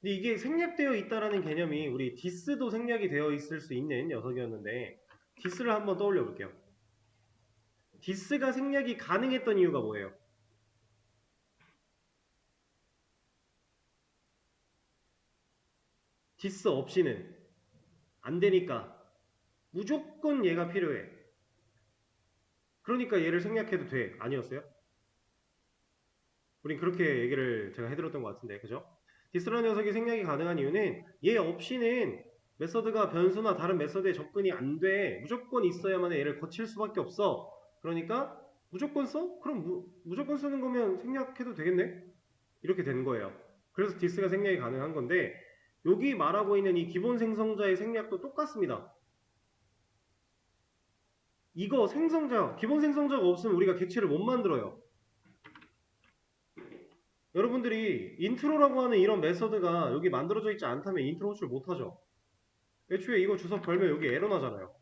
근데 이게 생략되어 있다라는 개념이 우리 디스도 생략이 되어 있을 수 있는 녀석이었는데 디스를 한번 떠올려 볼게요. 디스가 생략이 가능했던 이유가 뭐예요? 디스 없이는 안 되니까 무조건 얘가 필요해. 그러니까 얘를 생략해도 돼. 아니었어요? 우린 그렇게 얘기를 제가 해드렸던 것 같은데, 그죠? 디스라는 녀석이 생략이 가능한 이유는 얘 없이는 메서드가 변수나 다른 메서드에 접근이 안 돼. 무조건 있어야만 얘를 거칠 수밖에 없어. 그러니까 무조건 써? 그럼 무조건 쓰는 거면 생략해도 되겠네? 이렇게 된 거예요. 그래서 디스가 생략이 가능한 건데 여기 말하고 있는 이 기본 생성자의 생략도 똑같습니다. 이거 생성자, 기본 생성자가 없으면 우리가 객체를 못 만들어요. 여러분들이 인트로라고 하는 이런 메서드가 여기 만들어져 있지 않다면 인트로 호출 못하죠. 애초에 이거 주소 걸면 여기 에러 나잖아요.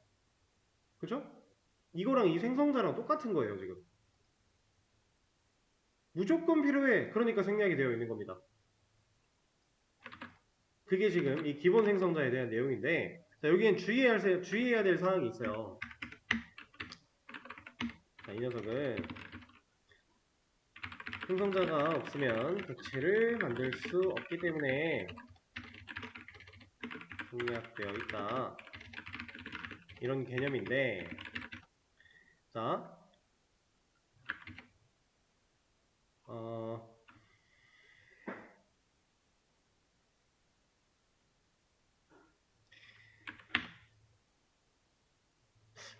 그죠? 이거랑 이 생성자랑 똑같은 거예요, 지금. 무조건 필요해. 그러니까 생략이 되어 있는 겁니다. 그게 지금 이 기본 생성자에 대한 내용인데, 자, 여기엔 주의해야 될 사항이 있어요. 자, 이 녀석은 생성자가 없으면 객체를 만들 수 없기 때문에 생략되어 있다. 이런 개념인데, 자,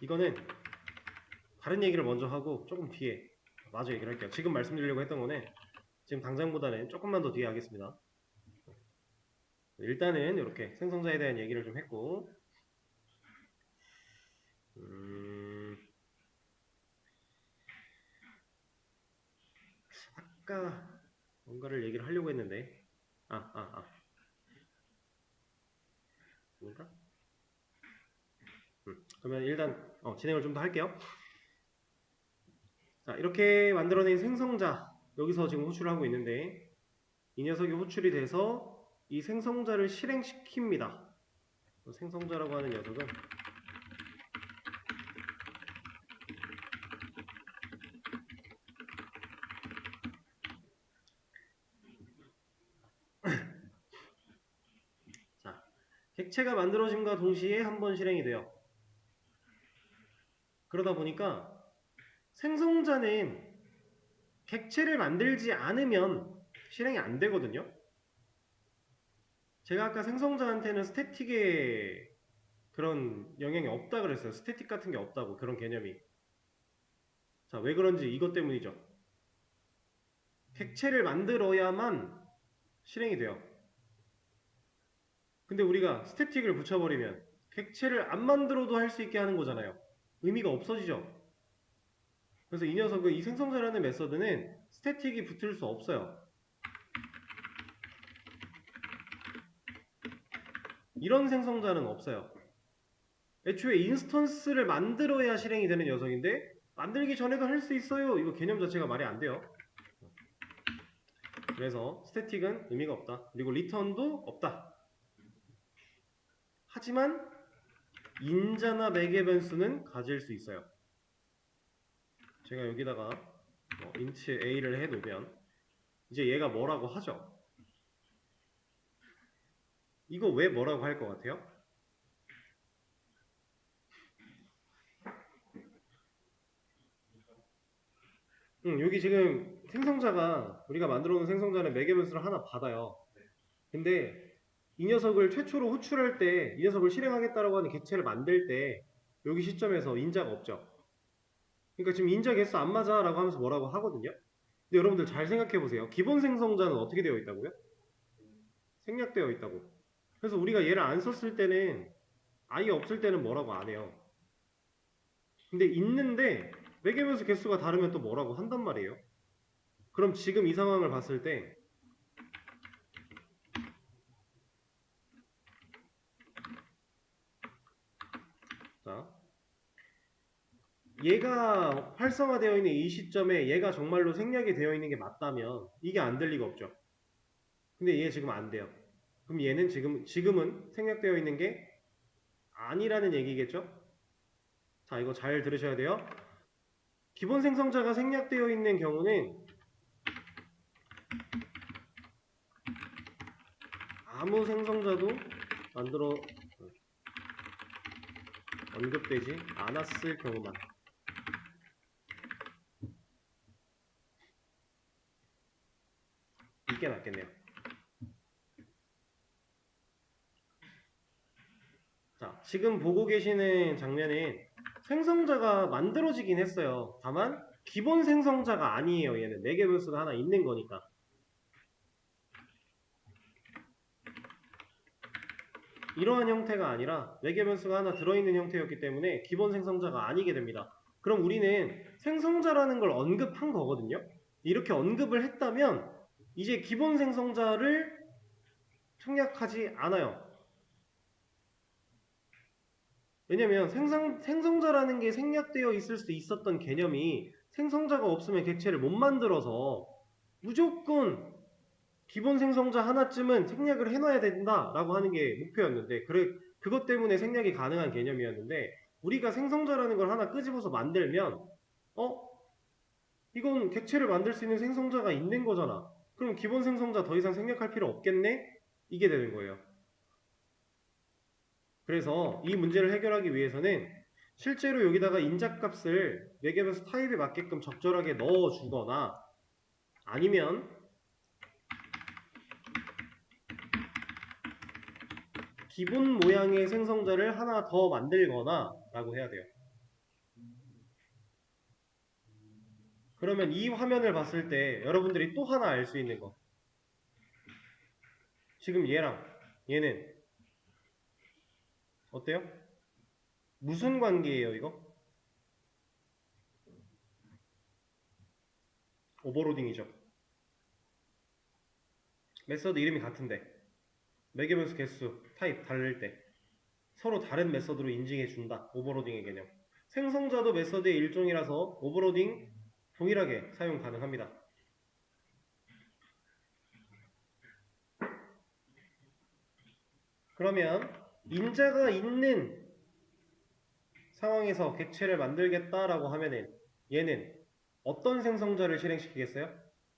이거는 다른 얘기를 먼저 하고 조금 뒤에 마저 얘기를 할게요. 지금 말씀드리려고 했던 거는 지금 당장보다는 조금만 더 뒤에 하겠습니다. 일단은 이렇게 생성자에 대한 얘기를 좀 했고, 아까 뭔가를 얘기를 하려고 했는데, 뭔가? 그러면 일단 진행을 좀 더 할게요. 자, 이렇게 만들어낸 생성자, 여기서 지금 호출을 하고 있는데, 이 녀석이 호출이 돼서 이 생성자를 실행시킵니다. 생성자라고 하는 녀석은 자, 객체가 만들어짐과 동시에 한 번 실행이 돼요. 그러다 보니까 생성자는 객체를 만들지 않으면 실행이 안 되거든요. 제가 아까 생성자한테는 스태틱의 그런 영향이 없다 그랬어요. 스태틱 같은 게 없다고, 그런 개념이. 자, 왜 그런지 이것 때문이죠. 객체를 만들어야만 실행이 돼요. 근데 우리가 스태틱을 붙여버리면 객체를 안 만들어도 할 수 있게 하는 거잖아요. 의미가 없어지죠. 그래서 이 녀석은, 이 생성자라는 메서드는 스태틱이 붙을 수 없어요. 이런 생성자는 없어요. 애초에 인스턴스를 만들어야 실행이 되는 녀석인데 만들기 전에도 할 수 있어요. 이거 개념 자체가 말이 안 돼요. 그래서 스태틱은 의미가 없다. 그리고 리턴도 없다. 하지만 인자나 매개 변수는 가질 수 있어요. 제가 여기다가 int a를 해놓으면 이제 얘가 뭐라고 하죠. 이거 왜 뭐라고 할 것 같아요? 여기 지금 생성자가, 우리가 만들어 놓은 생성자는 매개 변수를 하나 받아요. 근데 이 녀석을 최초로 호출할 때, 이 녀석을 실행하겠다라고 하는 객체를 만들 때 여기 시점에서 인자가 없죠. 그러니까 지금 인자 개수 안 맞아 라고 하면서 뭐라고 하거든요. 근데 여러분들 잘 생각해 보세요. 기본 생성자는 어떻게 되어 있다고요? 생략되어 있다고. 그래서 우리가 얘를 안 썼을 때는, 아예 없을 때는 뭐라고 안 해요. 근데 있는데 매개변수 개수가 다르면 또 뭐라고 한단 말이에요. 그럼 지금 이 상황을 봤을 때, 자, 얘가 활성화되어 있는 이 시점에 얘가 정말로 생략이 되어 있는 게 맞다면 이게 안 될 리가 없죠. 근데 얘 지금 안 돼요. 그럼 얘는 지금은 생략되어 있는 게 아니라는 얘기겠죠? 자, 이거 잘 들으셔야 돼요. 기본 생성자가 생략되어 있는 경우는 아무 생성자도 만들어 언급되지 않았을 경우만. 이게 낫겠네요. 자, 지금 보고 계시는 장면은 생성자가 만들어지긴 했어요. 다만 기본 생성자가 아니에요. 얘는 4개 변수가 하나 있는 거니까. 이러한 형태가 아니라 4개 변수가 하나 들어있는 형태였기 때문에 기본 생성자가 아니게 됩니다. 그럼 우리는 생성자라는 걸 언급한 거거든요. 이렇게 언급을 했다면 이제 기본 생성자를 생략하지 않아요. 왜냐면 생성자라는 게 생략되어 있을 수 있었던 개념이 생성자가 없으면 객체를 못 만들어서 무조건 기본 생성자 하나쯤은 생략을 해놔야 된다라고 하는 게 목표였는데, 그것 때문에 생략이 가능한 개념이었는데, 우리가 생성자라는 걸 하나 끄집어서 만들면 이건 객체를 만들 수 있는 생성자가 있는 거잖아. 그럼 기본 생성자 더 이상 생략할 필요 없겠네? 이게 되는 거예요. 그래서 이 문제를 해결하기 위해서는 실제로 여기다가 인자값을 매개변수 타입에 맞게끔 적절하게 넣어주거나, 아니면 기본 모양의 생성자를 하나 더 만들거나 라고 해야 돼요. 그러면 이 화면을 봤을 때 여러분들이 또 하나 알 수 있는 거, 지금 얘는 어때요? 무슨 관계예요 이거? 오버로딩이죠. 메서드 이름이 같은데 매개변수 개수, 타입 다를 때 서로 다른 메서드로 인증해준다. 오버로딩의 개념. 생성자도 메서드의 일종이라서 오버로딩 동일하게 사용 가능합니다. 그러면 인자가 있는 상황에서 객체를 만들겠다라고 하면은 얘는 어떤 생성자를 실행시키겠어요?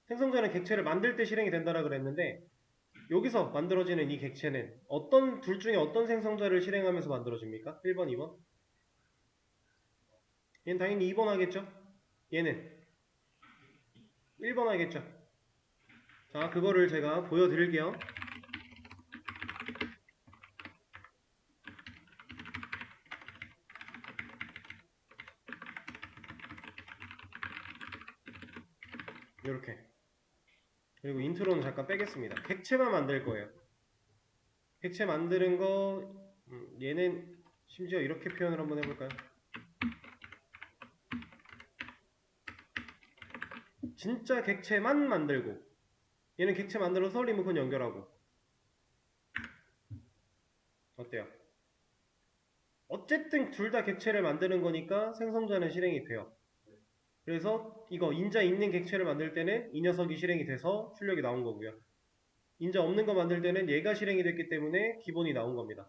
생성자는 객체를 만들 때 실행이 된다라 그랬는데 여기서 만들어지는 이 객체는 어떤 둘 중에 어떤 생성자를 실행하면서 만들어집니까? 1번, 2번? 얘는 당연히 2번 하겠죠? 얘는 1번 하겠죠? 자, 그거를 제가 보여드릴게요. 이렇게. 그리고 인트로는 잠깐 빼겠습니다. 객체만 만들 거예요. 객체 만드는 거 얘는 심지어 이렇게 표현을 한번 해볼까요? 진짜 객체만 만들고 얘는 객체 만들어서 리모컨 연결하고 어때요? 어쨌든 둘 다 객체를 만드는 거니까 생성자는 실행이 돼요. 그래서 이거 인자 있는 객체를 만들 때는 이 녀석이 실행이 돼서 출력이 나온 거고요. 인자 없는 거 만들 때는 얘가 실행이 됐기 때문에 기본이 나온 겁니다.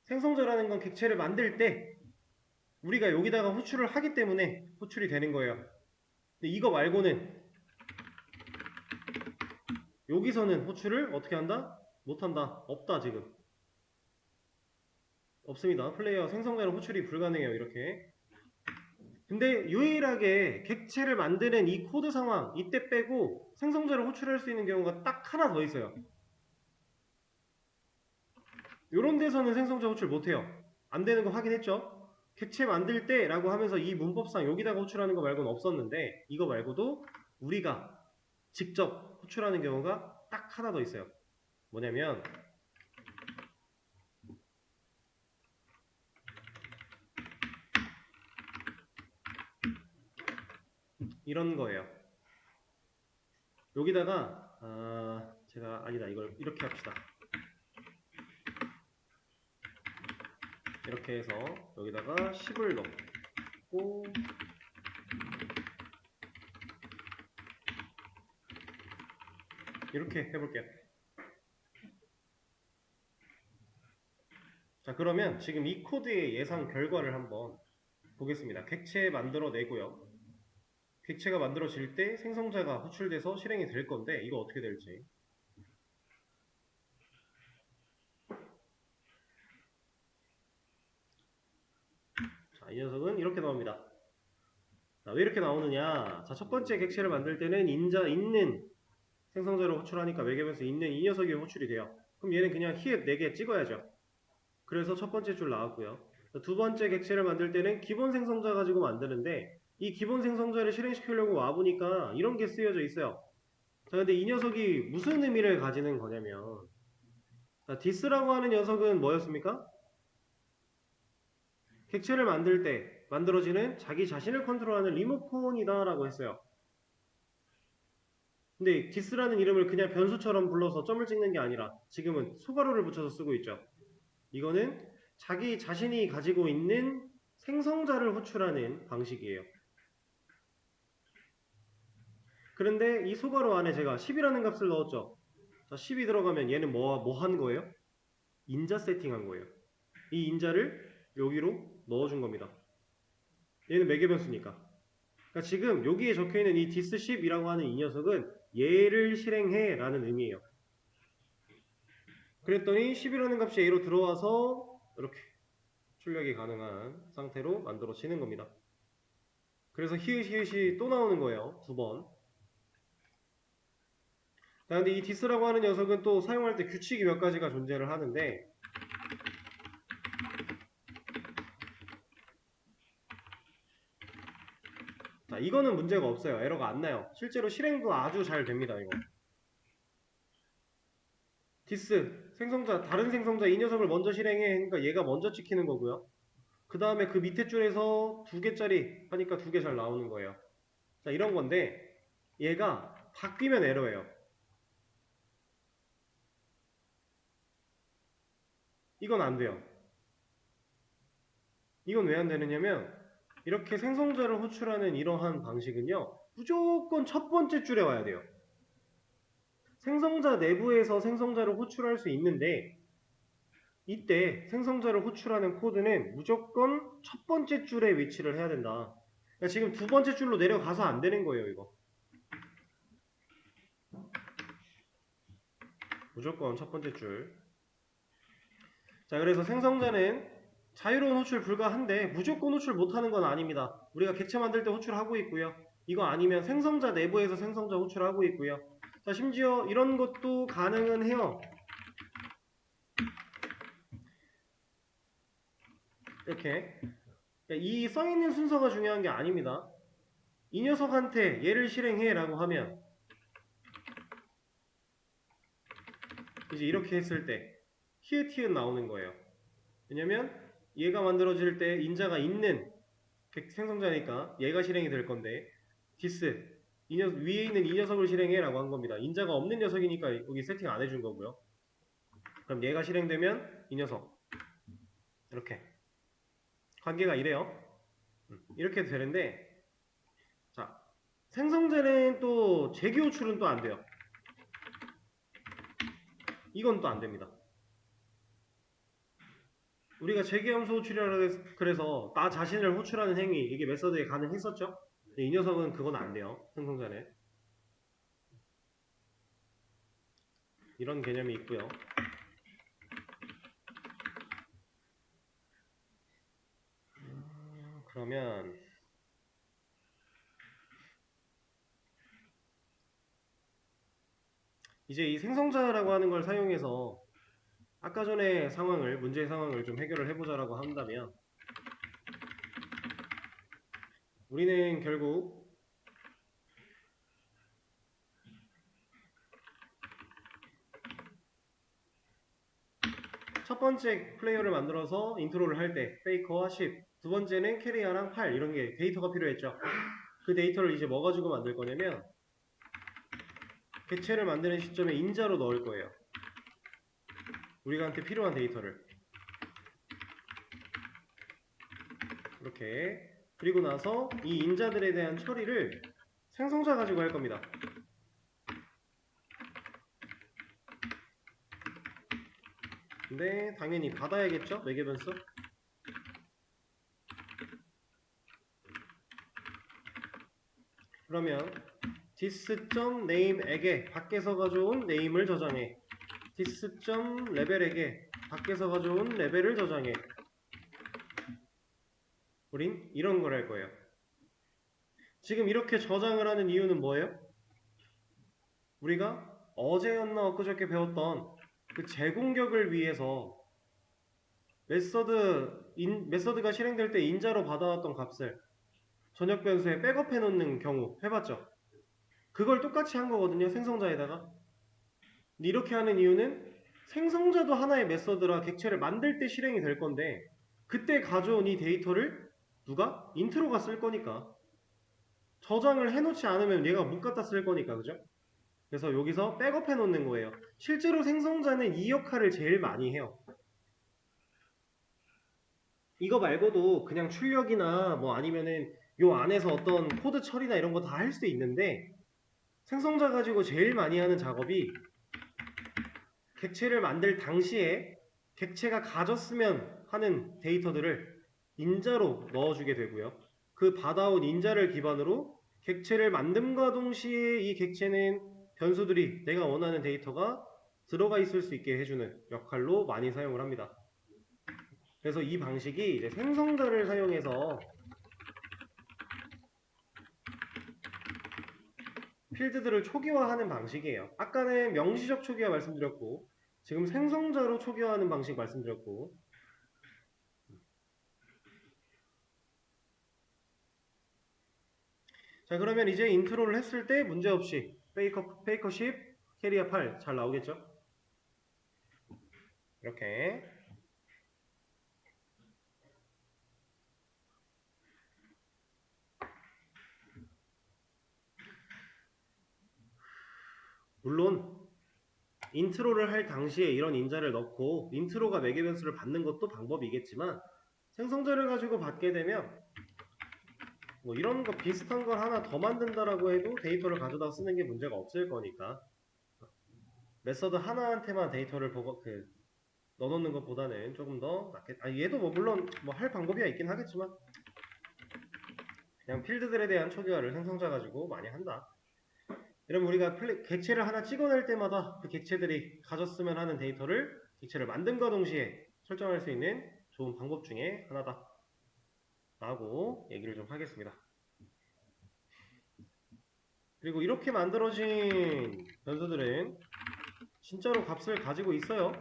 생성자라는 건 객체를 만들 때 우리가 여기다가 호출을 하기 때문에 호출이 되는 거예요. 근데 이거 말고는 여기서는 호출을 어떻게 한다? 못한다. 없다 지금. 없습니다. 플레이어 생성자로 호출이 불가능해요. 이렇게. 근데 유일하게 객체를 만드는 이 코드 상황 이때 빼고 생성자를 호출할 수 있는 경우가 딱 하나 더 있어요. 요런 데서는 생성자 호출 못해요. 안 되는 거 확인했죠? 객체 만들 때 라고 하면서 이 문법상 여기다가 호출하는 거 말고는 없었는데 이거 말고도 우리가 직접 호출하는 경우가 딱 하나 더 있어요. 뭐냐면 이런 거예요. 여기다가 제가 아니다 이걸 이렇게 합시다. 이렇게 해서 여기다가 10을 넣고 이렇게 해볼게요. 자, 그러면 지금 이 코드의 예상 결과를 한번 보겠습니다. 객체 만들어 내고요. 객체가 만들어질 때 생성자가 호출돼서 실행이 될 건데 이거 어떻게 될지. 자, 이 녀석은 이렇게 나옵니다. 자, 왜 이렇게 나오느냐? 자, 첫 번째 객체를 만들 때는 인자 있는 생성자로 호출하니까 매개변수 있는 이 녀석이 호출이 돼요. 그럼 얘는 그냥 히읗 4개 찍어야죠. 그래서 첫 번째 줄 나왔고요. 두 번째 객체를 만들 때는 기본 생성자 가지고 만드는데 이 기본 생성자를 실행시키려고 와보니까 이런 게 쓰여져 있어요. 자, 근데 이 녀석이 무슨 의미를 가지는 거냐면 자, 디스라고 하는 녀석은 뭐였습니까? 객체를 만들 때 만들어지는 자기 자신을 컨트롤하는 리모컨이다 라고 했어요. 근데 디스라는 이름을 그냥 변수처럼 불러서 점을 찍는 게 아니라 지금은 소괄호를 붙여서 쓰고 있죠. 이거는 자기 자신이 가지고 있는 생성자를 호출하는 방식이에요. 그런데 이 소괄호 안에 제가 10이라는 값을 넣었죠. 자, 10이 들어가면 얘는 뭐 한 거예요? 인자 세팅한 거예요. 이 인자를 여기로 넣어준 겁니다. 얘는 매개변수니까. 그러니까 지금 여기에 적혀있는 이 dis10이라고 하는 이 녀석은 얘를 실행해 라는 의미예요. 그랬더니 10이라는 값이 A로 들어와서 이렇게 출력이 가능한 상태로 만들어지는 겁니다. 그래서 히읗이 또 나오는 거예요. 두 번. 자, 근데 이 디스라고 하는 녀석은 또 사용할 때 규칙이 몇 가지가 존재를 하는데 자, 이거는 문제가 없어요. 에러가 안 나요. 실제로 실행도 아주 잘 됩니다. 이거. 디스 생성자 다른 생성자 이 녀석을 먼저 실행해. 그러니까 얘가 먼저 찍히는 거고요. 그 다음에 그 밑에 줄에서 2개짜리 하니까 2개 잘 나오는 거예요. 자, 이런 건데 얘가 바뀌면 에러예요. 이건 안 돼요. 이건 왜 안 되느냐면 이렇게 생성자를 호출하는 이러한 방식은요, 무조건 첫 번째 줄에 와야 돼요. 생성자 내부에서 생성자를 호출할 수 있는데 이때 생성자를 호출하는 코드는 무조건 첫 번째 줄에 위치를 해야 된다. 그러니까 지금 두 번째 줄로 내려가서 안 되는 거예요, 이거. 무조건 첫 번째 줄. 자, 그래서 생성자는 자유로운 호출 불가한데 무조건 호출 못하는 건 아닙니다. 우리가 객체 만들 때 호출하고 있고요. 이거 아니면 생성자 내부에서 생성자 호출하고 있고요. 자, 심지어 이런 것도 가능은 해요. 이렇게. 이 써있는 순서가 중요한 게 아닙니다. 이 녀석한테 얘를 실행해 라고 하면 이제 이렇게 했을 때 히읗 나오는 거예요. 왜냐면 얘가 만들어질 때 인자가 있는 생성자니까 얘가 실행이 될 건데 디스 위에 있는 이 녀석을 실행해 라고 한 겁니다. 인자가 없는 녀석이니까 여기 세팅 안 해준 거고요. 그럼 얘가 실행되면 이 녀석 이렇게 관계가 이래요. 이렇게 되는데 자, 생성자는 또 재기 호출은 또 안 돼요. 이건 또 안 됩니다. 우리가 재기함수 호출이라고 그래서 나 자신을 호출하는 행위 이게 메서드에 가능했었죠? 이 녀석은 그건 안 돼요. 생성자는 이런 개념이 있고요. 그러면 이제 이 생성자라고 하는 걸 사용해서 아까 전에 문제의 상황을 좀 해결을 해보자라고 한다면 우리는 결국 첫 번째 플레이어를 만들어서 인트로를 할 때 페이커와 10, 두 번째는 캐리어랑 8 이런 게 데이터가 필요했죠. 그 데이터를 이제 뭐 가지고 만들 거냐면 객체를 만드는 시점에 인자로 넣을 거예요. 우리한테 필요한 데이터를 이렇게. 그리고 나서 이 인자들에 대한 처리를 생성자 가지고 할 겁니다. 근데 당연히 받아야겠죠? 매개 변수. 그러면 dis.name에게 밖에서 가져온 name을 저장해. dis.label에게 밖에서 가져온 레벨을 저장해. 우린 이런 걸 할 거예요. 지금 이렇게 저장을 하는 이유는 뭐예요? 우리가 어제였나 엊그저께 배웠던 그 재공격을 위해서 메서드가 실행될 때 인자로 받아왔던 값을 전역 변수에 백업해 놓는 경우 해봤죠? 그걸 똑같이 한 거거든요. 생성자에다가. 근데 이렇게 하는 이유는 생성자도 하나의 메서드라 객체를 만들 때 실행이 될 건데 그때 가져온 이 데이터를 누가? 인트로가 쓸 거니까. 저장을 해놓지 않으면 얘가 못 갖다 쓸 거니까, 그죠? 그래서 여기서 백업해 놓는 거예요. 실제로 생성자는 이 역할을 제일 많이 해요. 이거 말고도 그냥 출력이나 뭐 아니면은 요 안에서 어떤 코드 처리나 이런 거 다 할 수 있는데 생성자 가지고 제일 많이 하는 작업이 객체를 만들 당시에 객체가 가졌으면 하는 데이터들을 인자로 넣어주게 되고요. 그 받아온 인자를 기반으로 객체를 만듦과 동시에 이 객체는 변수들이 내가 원하는 데이터가 들어가 있을 수 있게 해주는 역할로 많이 사용을 합니다. 그래서 이 방식이 이제 생성자를 사용해서 필드들을 초기화하는 방식이에요. 아까는 명시적 초기화 말씀드렸고 지금 생성자로 초기화하는 방식 말씀드렸고 자 그러면 이제 인트로를 했을 때 문제없이 페이커 10, 캐리어 8 잘 나오겠죠? 이렇게. 물론 인트로를 할 당시에 이런 인자를 넣고 인트로가 매개 변수를 받는 것도 방법이겠지만 생성자를 가지고 받게 되면 뭐 이런 거 비슷한 걸 하나 더 만든다라고 해도 데이터를 가져다 쓰는 게 문제가 없을 거니까 메서드 하나한테만 데이터를 넣어놓는 것보다는 조금 더 낫겠다. 얘도 뭐 물론 뭐 할 방법이야 있긴 하겠지만 그냥 필드들에 대한 초기화를 생성자 가지고 많이 한다. 이러면 우리가 객체를 하나 찍어낼 때마다 그 객체들이 가졌으면 하는 데이터를 객체를 만듦과 동시에 설정할 수 있는 좋은 방법 중에 하나다 라고 얘기를 좀 하겠습니다. 그리고 이렇게 만들어진 변수들은 진짜로 값을 가지고 있어요.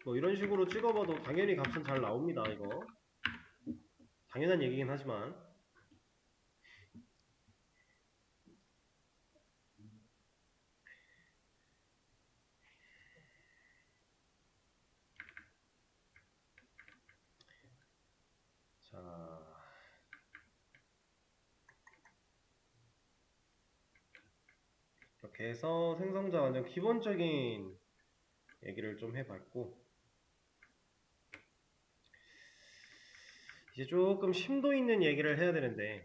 뭐 이런 식으로 찍어봐도 당연히 값은 잘 나옵니다. 이거 당연한 얘기긴 하지만 자 이렇게 해서 생성자 완전 기본적인 얘기를 좀 해봤고 이제 조금 심도 있는 얘기를 해야 되는데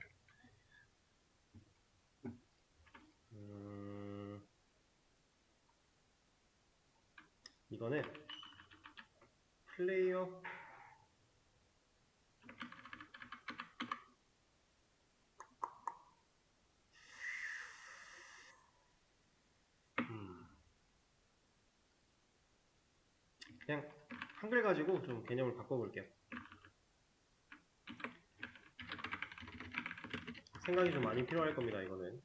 이거는 플레이어 그냥 한글 가지고 좀 개념을 바꿔볼게요. 생각이 좀 많이 필요할 겁니다. 이거는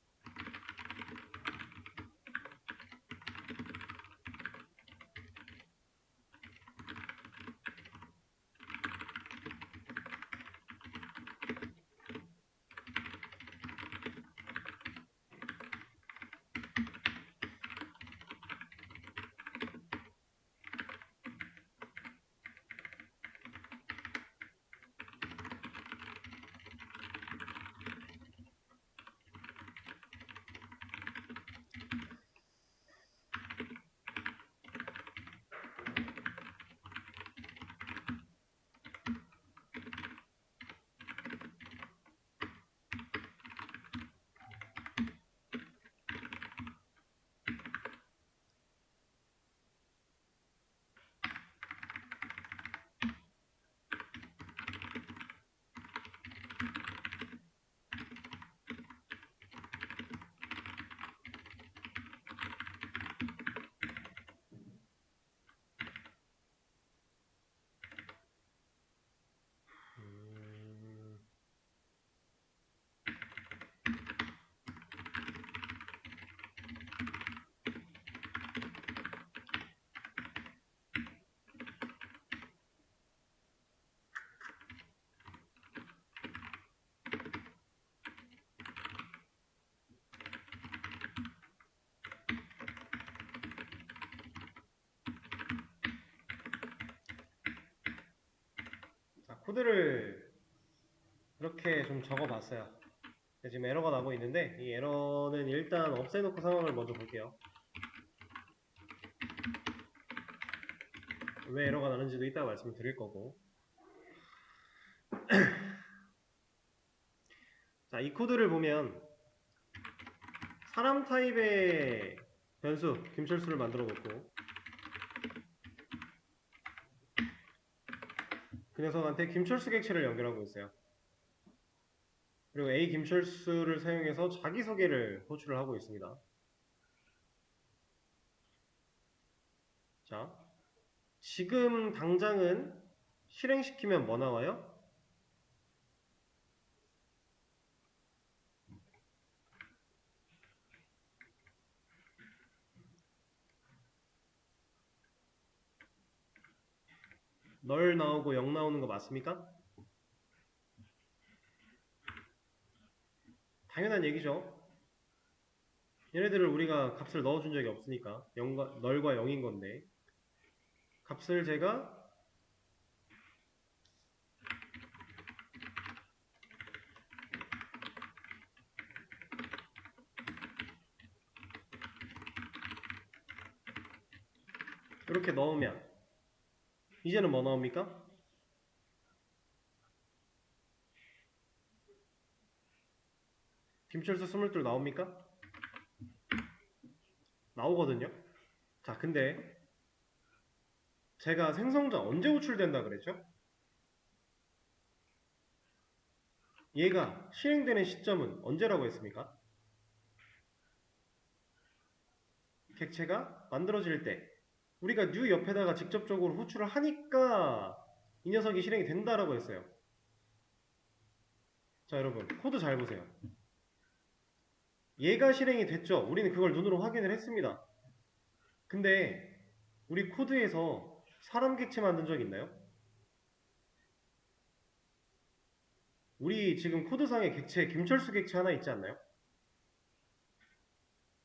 자, 코드를 이렇게 좀 적어봤어요. 지금 에러가 나고 있는데 이 에러는 일단 없애놓고 상황을 먼저 볼게요. 왜 에러가 나는지도 이따가 말씀을 드릴 거고 자, 이 코드를 보면 사람 타입의 변수 김철수를 만들어 놓고 그 녀석한테 김철수 객체를 연결하고 있어요. 그리고 A 김철수를 사용해서 자기소개를 호출을 하고 있습니다. 자, 지금 당장은 실행시키면 뭐 나와요? 널 나오고 0 나오는 거 맞습니까? 당연한 얘기죠. 얘네들을 우리가 값을 넣어준 적이 없으니까 널과 0인 건데 값을 제가 이렇게 넣으면 이제는 뭐 나옵니까? 김철수 22 나옵니까? 나오거든요. 자, 근데 제가 생성자 언제 호출된다 그랬죠? 얘가 실행되는 시점은 언제라고 했습니까? 객체가 만들어질 때 우리가 new 옆에다가 직접적으로 호출을 하니까 이 녀석이 실행이 된다라고 했어요. 자, 여러분 코드 잘 보세요. 얘가 실행이 됐죠. 우리는 그걸 눈으로 확인을 했습니다. 근데 우리 코드에서 사람 객체 만든 적 있나요? 우리 지금 코드상에 객체 김철수 객체 하나 있지 않나요?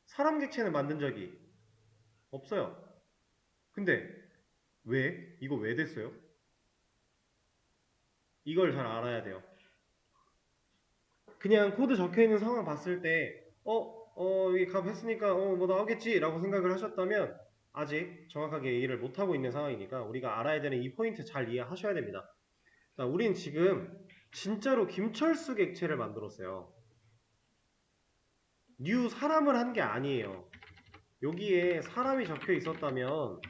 사람 객체는 만든 적이 없어요. 근데 왜? 이거 왜 됐어요? 이걸 잘 알아야 돼요. 그냥 코드 적혀있는 상황 봤을 때 여기 값 했으니까 뭐 나오겠지 라고 생각을 하셨다면 아직 정확하게 이해를 못하고 있는 상황이니까 우리가 알아야 되는 이 포인트 잘 이해하셔야 됩니다. 자, 우린 지금 진짜로 김철수 객체를 만들었어요. new 사람을 한 게 아니에요. 여기에 사람이 적혀 있었다면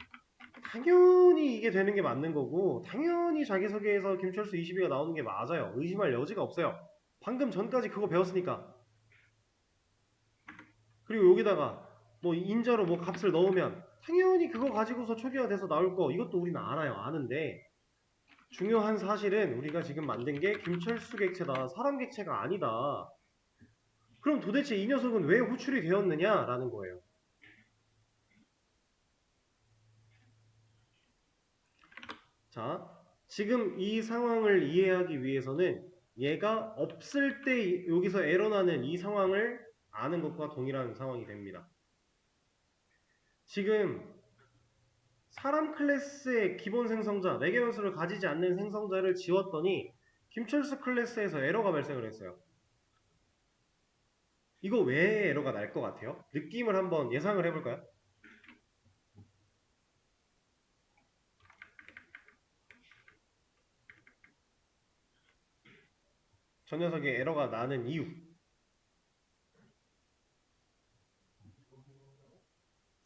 당연히 이게 되는 게 맞는 거고 당연히 자기소개에서 김철수 22가 나오는 게 맞아요. 의심할 여지가 없어요. 방금 전까지 그거 배웠으니까. 그리고 여기다가 뭐 인자로 뭐 값을 넣으면 당연히 그거 가지고서 초기화돼서 나올 거 이것도 우리는 알아요. 아는데 중요한 사실은 우리가 지금 만든 게 김철수 객체다. 사람 객체가 아니다. 그럼 도대체 이 녀석은 왜 호출이 되었느냐라는 거예요. 자, 지금 이 상황을 이해하기 위해서는 얘가 없을 때 여기서 에러 나는 이 상황을 아는 것과 동일한 상황이 됩니다. 지금 사람 클래스의 기본 생성자, 매개 변수를 가지지 않는 생성자를 지웠더니 김철수 클래스에서 에러가 발생을 했어요. 이거 왜 에러가 날 것 같아요? 느낌을 한번 예상을 해볼까요? 저 녀석의 에러가 나는 이유.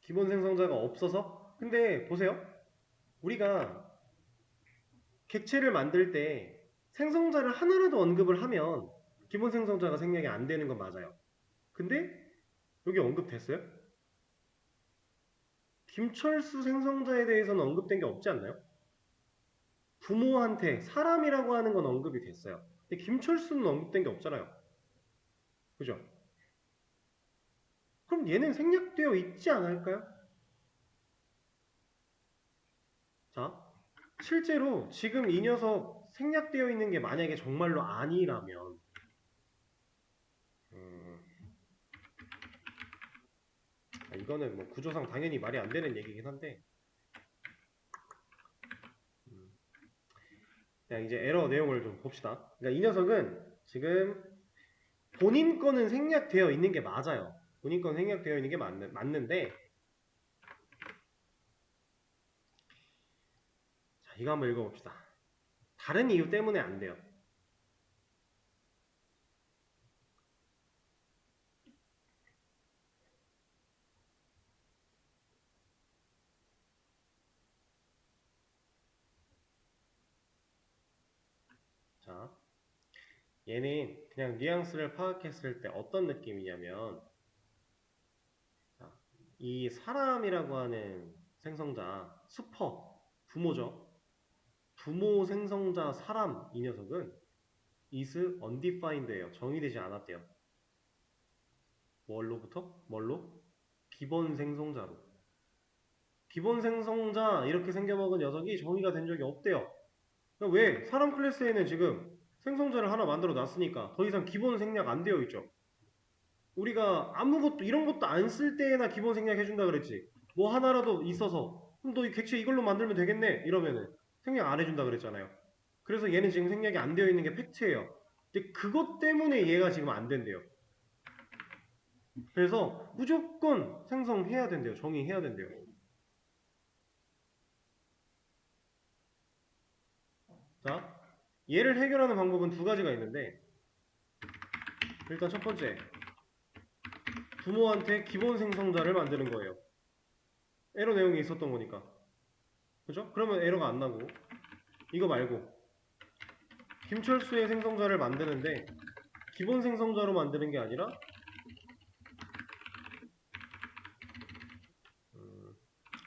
기본 생성자가 없어서? 근데 보세요. 우리가 객체를 만들 때 생성자를 하나라도 언급을 하면 기본 생성자가 생략이 안 되는 건 맞아요. 근데 여기 언급됐어요? 김철수 생성자에 대해서는 언급된 게 없지 않나요? 부모한테 사람이라고 하는 건 언급이 됐어요. 근데 김철수는 언급된 게 없잖아요. 그죠? 그럼 얘는 생략되어 있지 않을까요? 자, 실제로 지금 이 녀석 생략되어 있는 게 만약에 정말로 아니라면 이거는 뭐 구조상 당연히 말이 안 되는 얘기긴 한데 그냥 이제 에러 내용을 좀 봅시다. 그러니까 이 녀석은 지금 본인 거는 생략되어 있는 게 맞아요. 본인 건 생략되어 있는 게 맞는데 자, 이거 한번 읽어봅시다. 다른 이유 때문에 안 돼요. 자, 얘는 그냥 뉘앙스를 파악했을 때 어떤 느낌이냐면 자, 이 사람이라고 하는 생성자 슈퍼 부모죠. 부모 생성자 사람 이 녀석은 is undefined예요. 정의되지 않았대요. 뭘로부터? 뭘로? 기본 생성자로. 기본 생성자 이렇게 생겨먹은 녀석이 정의가 된 적이 없대요. 그러니까 왜? 사람 클래스에는 지금 생성자를 하나 만들어 놨으니까 더 이상 기본 생략 안 되어 있죠. 우리가 아무것도 이런 것도 안 쓸 때에나 기본 생략해준다 그랬지. 뭐 하나라도 있어서 그럼 너 이 객체 이걸로 만들면 되겠네 이러면은 생략 안 해준다 그랬잖아요. 그래서 얘는 지금 생략이 안 되어 있는 게 팩트예요. 근데 그것 때문에 얘가 지금 안 된대요. 그래서 무조건 생성해야 된대요. 정의해야 된대요. 자, 얘를 해결하는 방법은 두 가지가 있는데, 일단 첫 번째, 부모한테 기본 생성자를 만드는 거예요. 에러 내용이 있었던 거니까. 그죠? 그러면 에러가 안 나고, 이거 말고 김철수의 생성자를 만드는데 기본 생성자로 만드는 게 아니라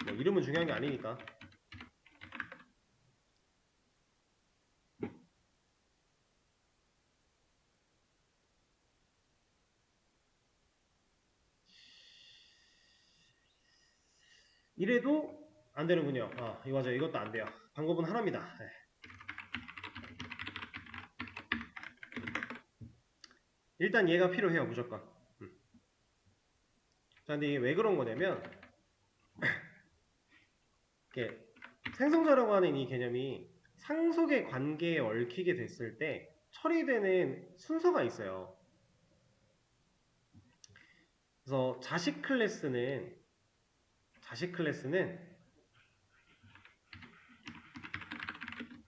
뭐 이름은 중요한 게 아니니까 이래도 안 되는군요. 아, 이거 맞아요. 이것도 안 돼요. 방법은 하나입니다. 네. 일단 얘가 필요해요. 무조건. 자, 근데 이게 왜 그런 거냐면 이렇게 생성자라고 하는 이 개념이 상속의 관계에 얽히게 됐을 때 처리되는 순서가 있어요. 그래서 자식 클래스는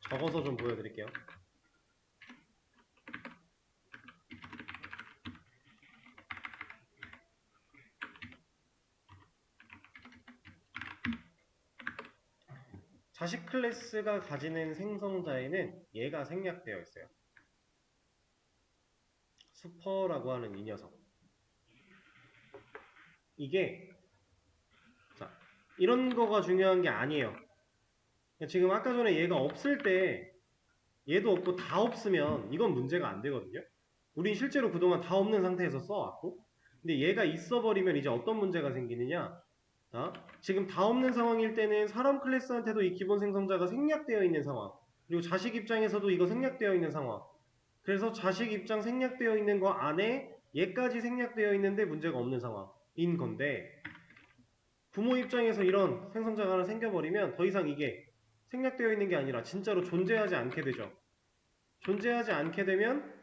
적어서 좀 보여드릴게요. 자식 클래스가 가지는 생성자에는 얘가 생략되어 있어요. 슈퍼라고 하는 이 녀석. 이게 자, 이런 거가 중요한 게 아니에요. 지금 아까 전에 얘가 없을 때 얘도 없고 다 없으면 이건 문제가 안 되거든요. 우린 실제로 그동안 다 없는 상태에서 써왔고 근데 얘가 있어버리면 이제 어떤 문제가 생기느냐. 자, 지금 다 없는 상황일 때는 사람 클래스한테도 이 기본 생성자가 생략되어 있는 상황, 그리고 자식 입장에서도 이거 생략되어 있는 상황. 그래서 자식 입장 생략되어 있는 거 안에 얘까지 생략되어 있는데 문제가 없는 상황인 건데, 부모 입장에서 이런 생성자가 하나 생겨버리면 더 이상 이게 생략되어 있는 게 아니라 진짜로 존재하지 않게 되죠. 존재하지 않게 되면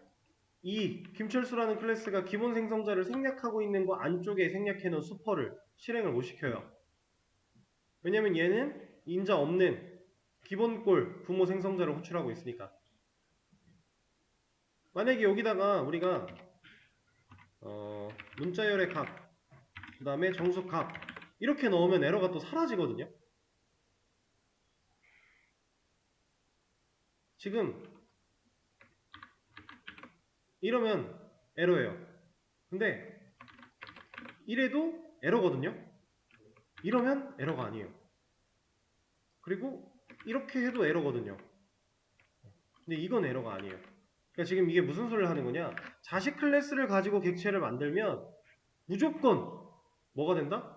이 김철수라는 클래스가 기본 생성자를 생략하고 있는 거 안쪽에 생략해놓은 수퍼를 실행을 못 시켜요. 왜냐면 얘는 인자 없는 기본꼴 부모 생성자를 호출하고 있으니까. 만약에 여기다가 우리가 문자열의 값, 그 다음에 정수 값 이렇게 넣으면 에러가 또 사라지거든요. 지금 이러면 에러예요. 근데 이래도 에러거든요. 이러면 에러가 아니에요. 그리고 이렇게 해도 에러거든요. 근데 이건 에러가 아니에요. 그러니까 지금 이게 무슨 소리를 하는 거냐? 자식 클래스를 가지고 객체를 만들면 무조건 뭐가 된다?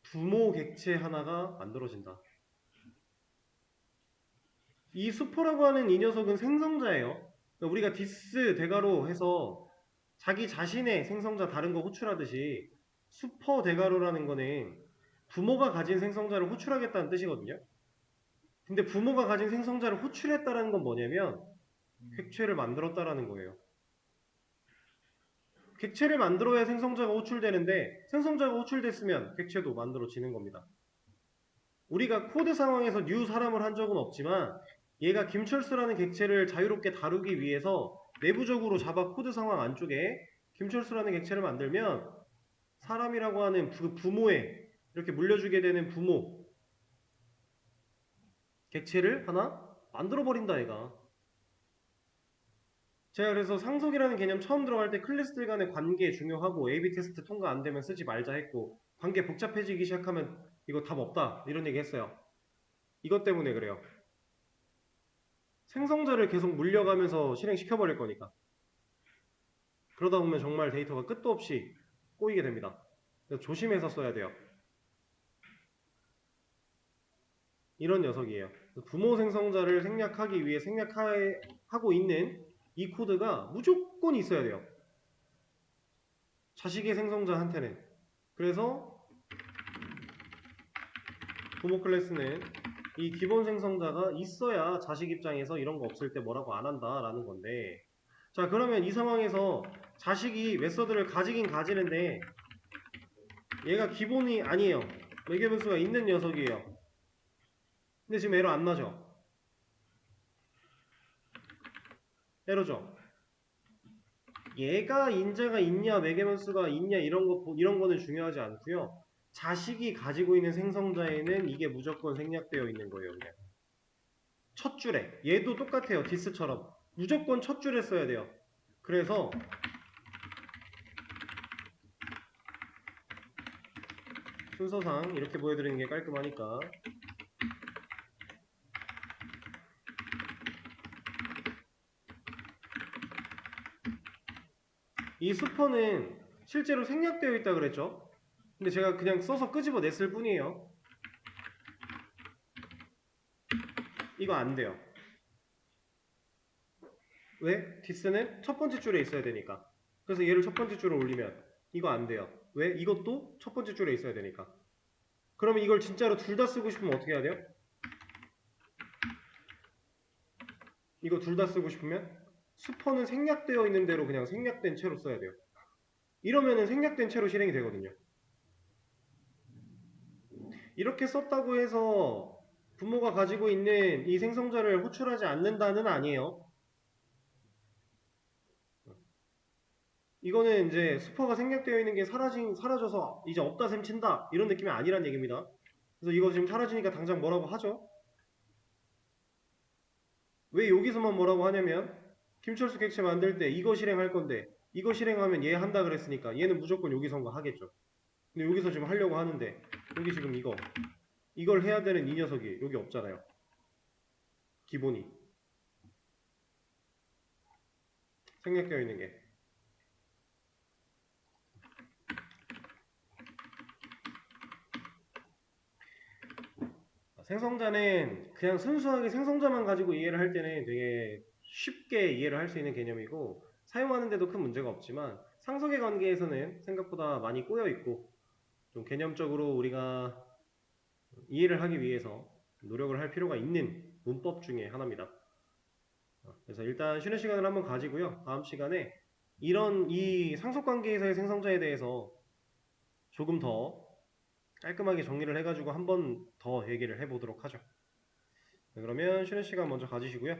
부모 객체 하나가 만들어진다. 이 수포라고 하는 이 녀석은 생성자예요. 그러니까 우리가 디스 대가로 해서 자기 자신의 생성자 다른 거 호출하듯이 슈퍼 대가로라는 거는 부모가 가진 생성자를 호출하겠다는 뜻이거든요. 근데 부모가 가진 생성자를 호출했다는 건 뭐냐면 객체를 만들었다라는 거예요. 객체를 만들어야 생성자가 호출되는데 생성자가 호출됐으면 객체도 만들어지는 겁니다. 우리가 코드 상황에서 뉴 사람을 한 적은 없지만 얘가 김철수라는 객체를 자유롭게 다루기 위해서 내부적으로 자바 코드 상황 안쪽에 김철수라는 객체를 만들면 사람이라고 하는 그 부모에 이렇게 물려주게 되는 부모 객체를 하나 만들어버린다 얘가. 제가 그래서 상속이라는 개념 처음 들어갈 때 클래스들 간의 관계 중요하고 AB 테스트 통과 안 되면 쓰지 말자 했고 관계 복잡해지기 시작하면 이거 답 없다 이런 얘기 했어요. 이것 때문에 그래요. 생성자를 계속 물려가면서 실행시켜버릴 거니까. 그러다 보면 정말 데이터가 끝도 없이 꼬이게 됩니다. 그래서 조심해서 써야 돼요. 이런 녀석이에요. 부모 생성자를 생략하기 위해 생략하고 있는 이 코드가 무조건 있어야 돼요. 자식의 생성자한테는. 그래서 부모 클래스는 이 기본 생성자가 있어야 자식 입장에서 이런 거 없을 때 뭐라고 안 한다라는 건데, 자 그러면 이 상황에서 자식이 메서드를 가지긴 가지는데 얘가 기본이 아니에요. 매개 변수가 있는 녀석이에요. 근데 지금 에러 안 나죠? 에러죠? 얘가 인자가 있냐 매개 변수가 있냐 이런 거는 중요하지 않고요. 자식이 가지고 있는 생성자에는 이게 무조건 생략되어 있는 거예요. 그냥 첫 줄에. 얘도 똑같아요. 디스처럼 무조건 첫 줄에 써야 돼요. 그래서 순서상 이렇게 보여드리는 게 깔끔하니까 이 수퍼는 실제로 생략되어 있다 그랬죠? 근데 제가 그냥 써서 끄집어 냈을 뿐이에요. 이거 안 돼요. 왜? 디스는 첫 번째 줄에 있어야 되니까. 그래서 얘를 첫 번째 줄에 올리면 이거 안 돼요. 왜? 이것도 첫 번째 줄에 있어야 되니까. 그러면 이걸 진짜로 둘 다 쓰고 싶으면 어떻게 해야 돼요? 이거 둘 다 쓰고 싶으면 수퍼는 생략되어 있는 대로 그냥 생략된 채로 써야 돼요. 이러면은 생략된 채로 실행이 되거든요. 이렇게 썼다고 해서 부모가 가지고 있는 이 생성자를 호출하지 않는다는 아니에요. 이거는 이제 수퍼가 생략되어 있는 게 사라져서 이제 없다 셈 친다 이런 느낌이 아니란 얘기입니다. 그래서 이거 지금 사라지니까 당장 뭐라고 하죠? 왜 여기서만 뭐라고 하냐면 김철수 객체 만들 때 이거 실행할 건데 이거 실행하면 얘 한다 그랬으니까 얘는 무조건 여기선가 하겠죠. 근데 여기서 지금 하려고 하는데 여기 지금 이걸 해야 되는 이 녀석이 여기 없잖아요. 기본이 생략되어 있는 게. 생성자는 그냥 순수하게 생성자만 가지고 이해를 할 때는 되게 쉽게 이해를 할 수 있는 개념이고 사용하는데도 큰 문제가 없지만 상속의 관계에서는 생각보다 많이 꼬여 있고 좀 개념적으로 우리가 이해를 하기 위해서 노력을 할 필요가 있는 문법 중에 하나입니다. 그래서 일단 쉬는 시간을 한번 가지고요. 다음 시간에 이 상속관계에서의 생성자에 대해서 조금 더 깔끔하게 정리를 해가지고 한 번 더 얘기를 해보도록 하죠. 그러면 쉬는 시간 먼저 가지시고요.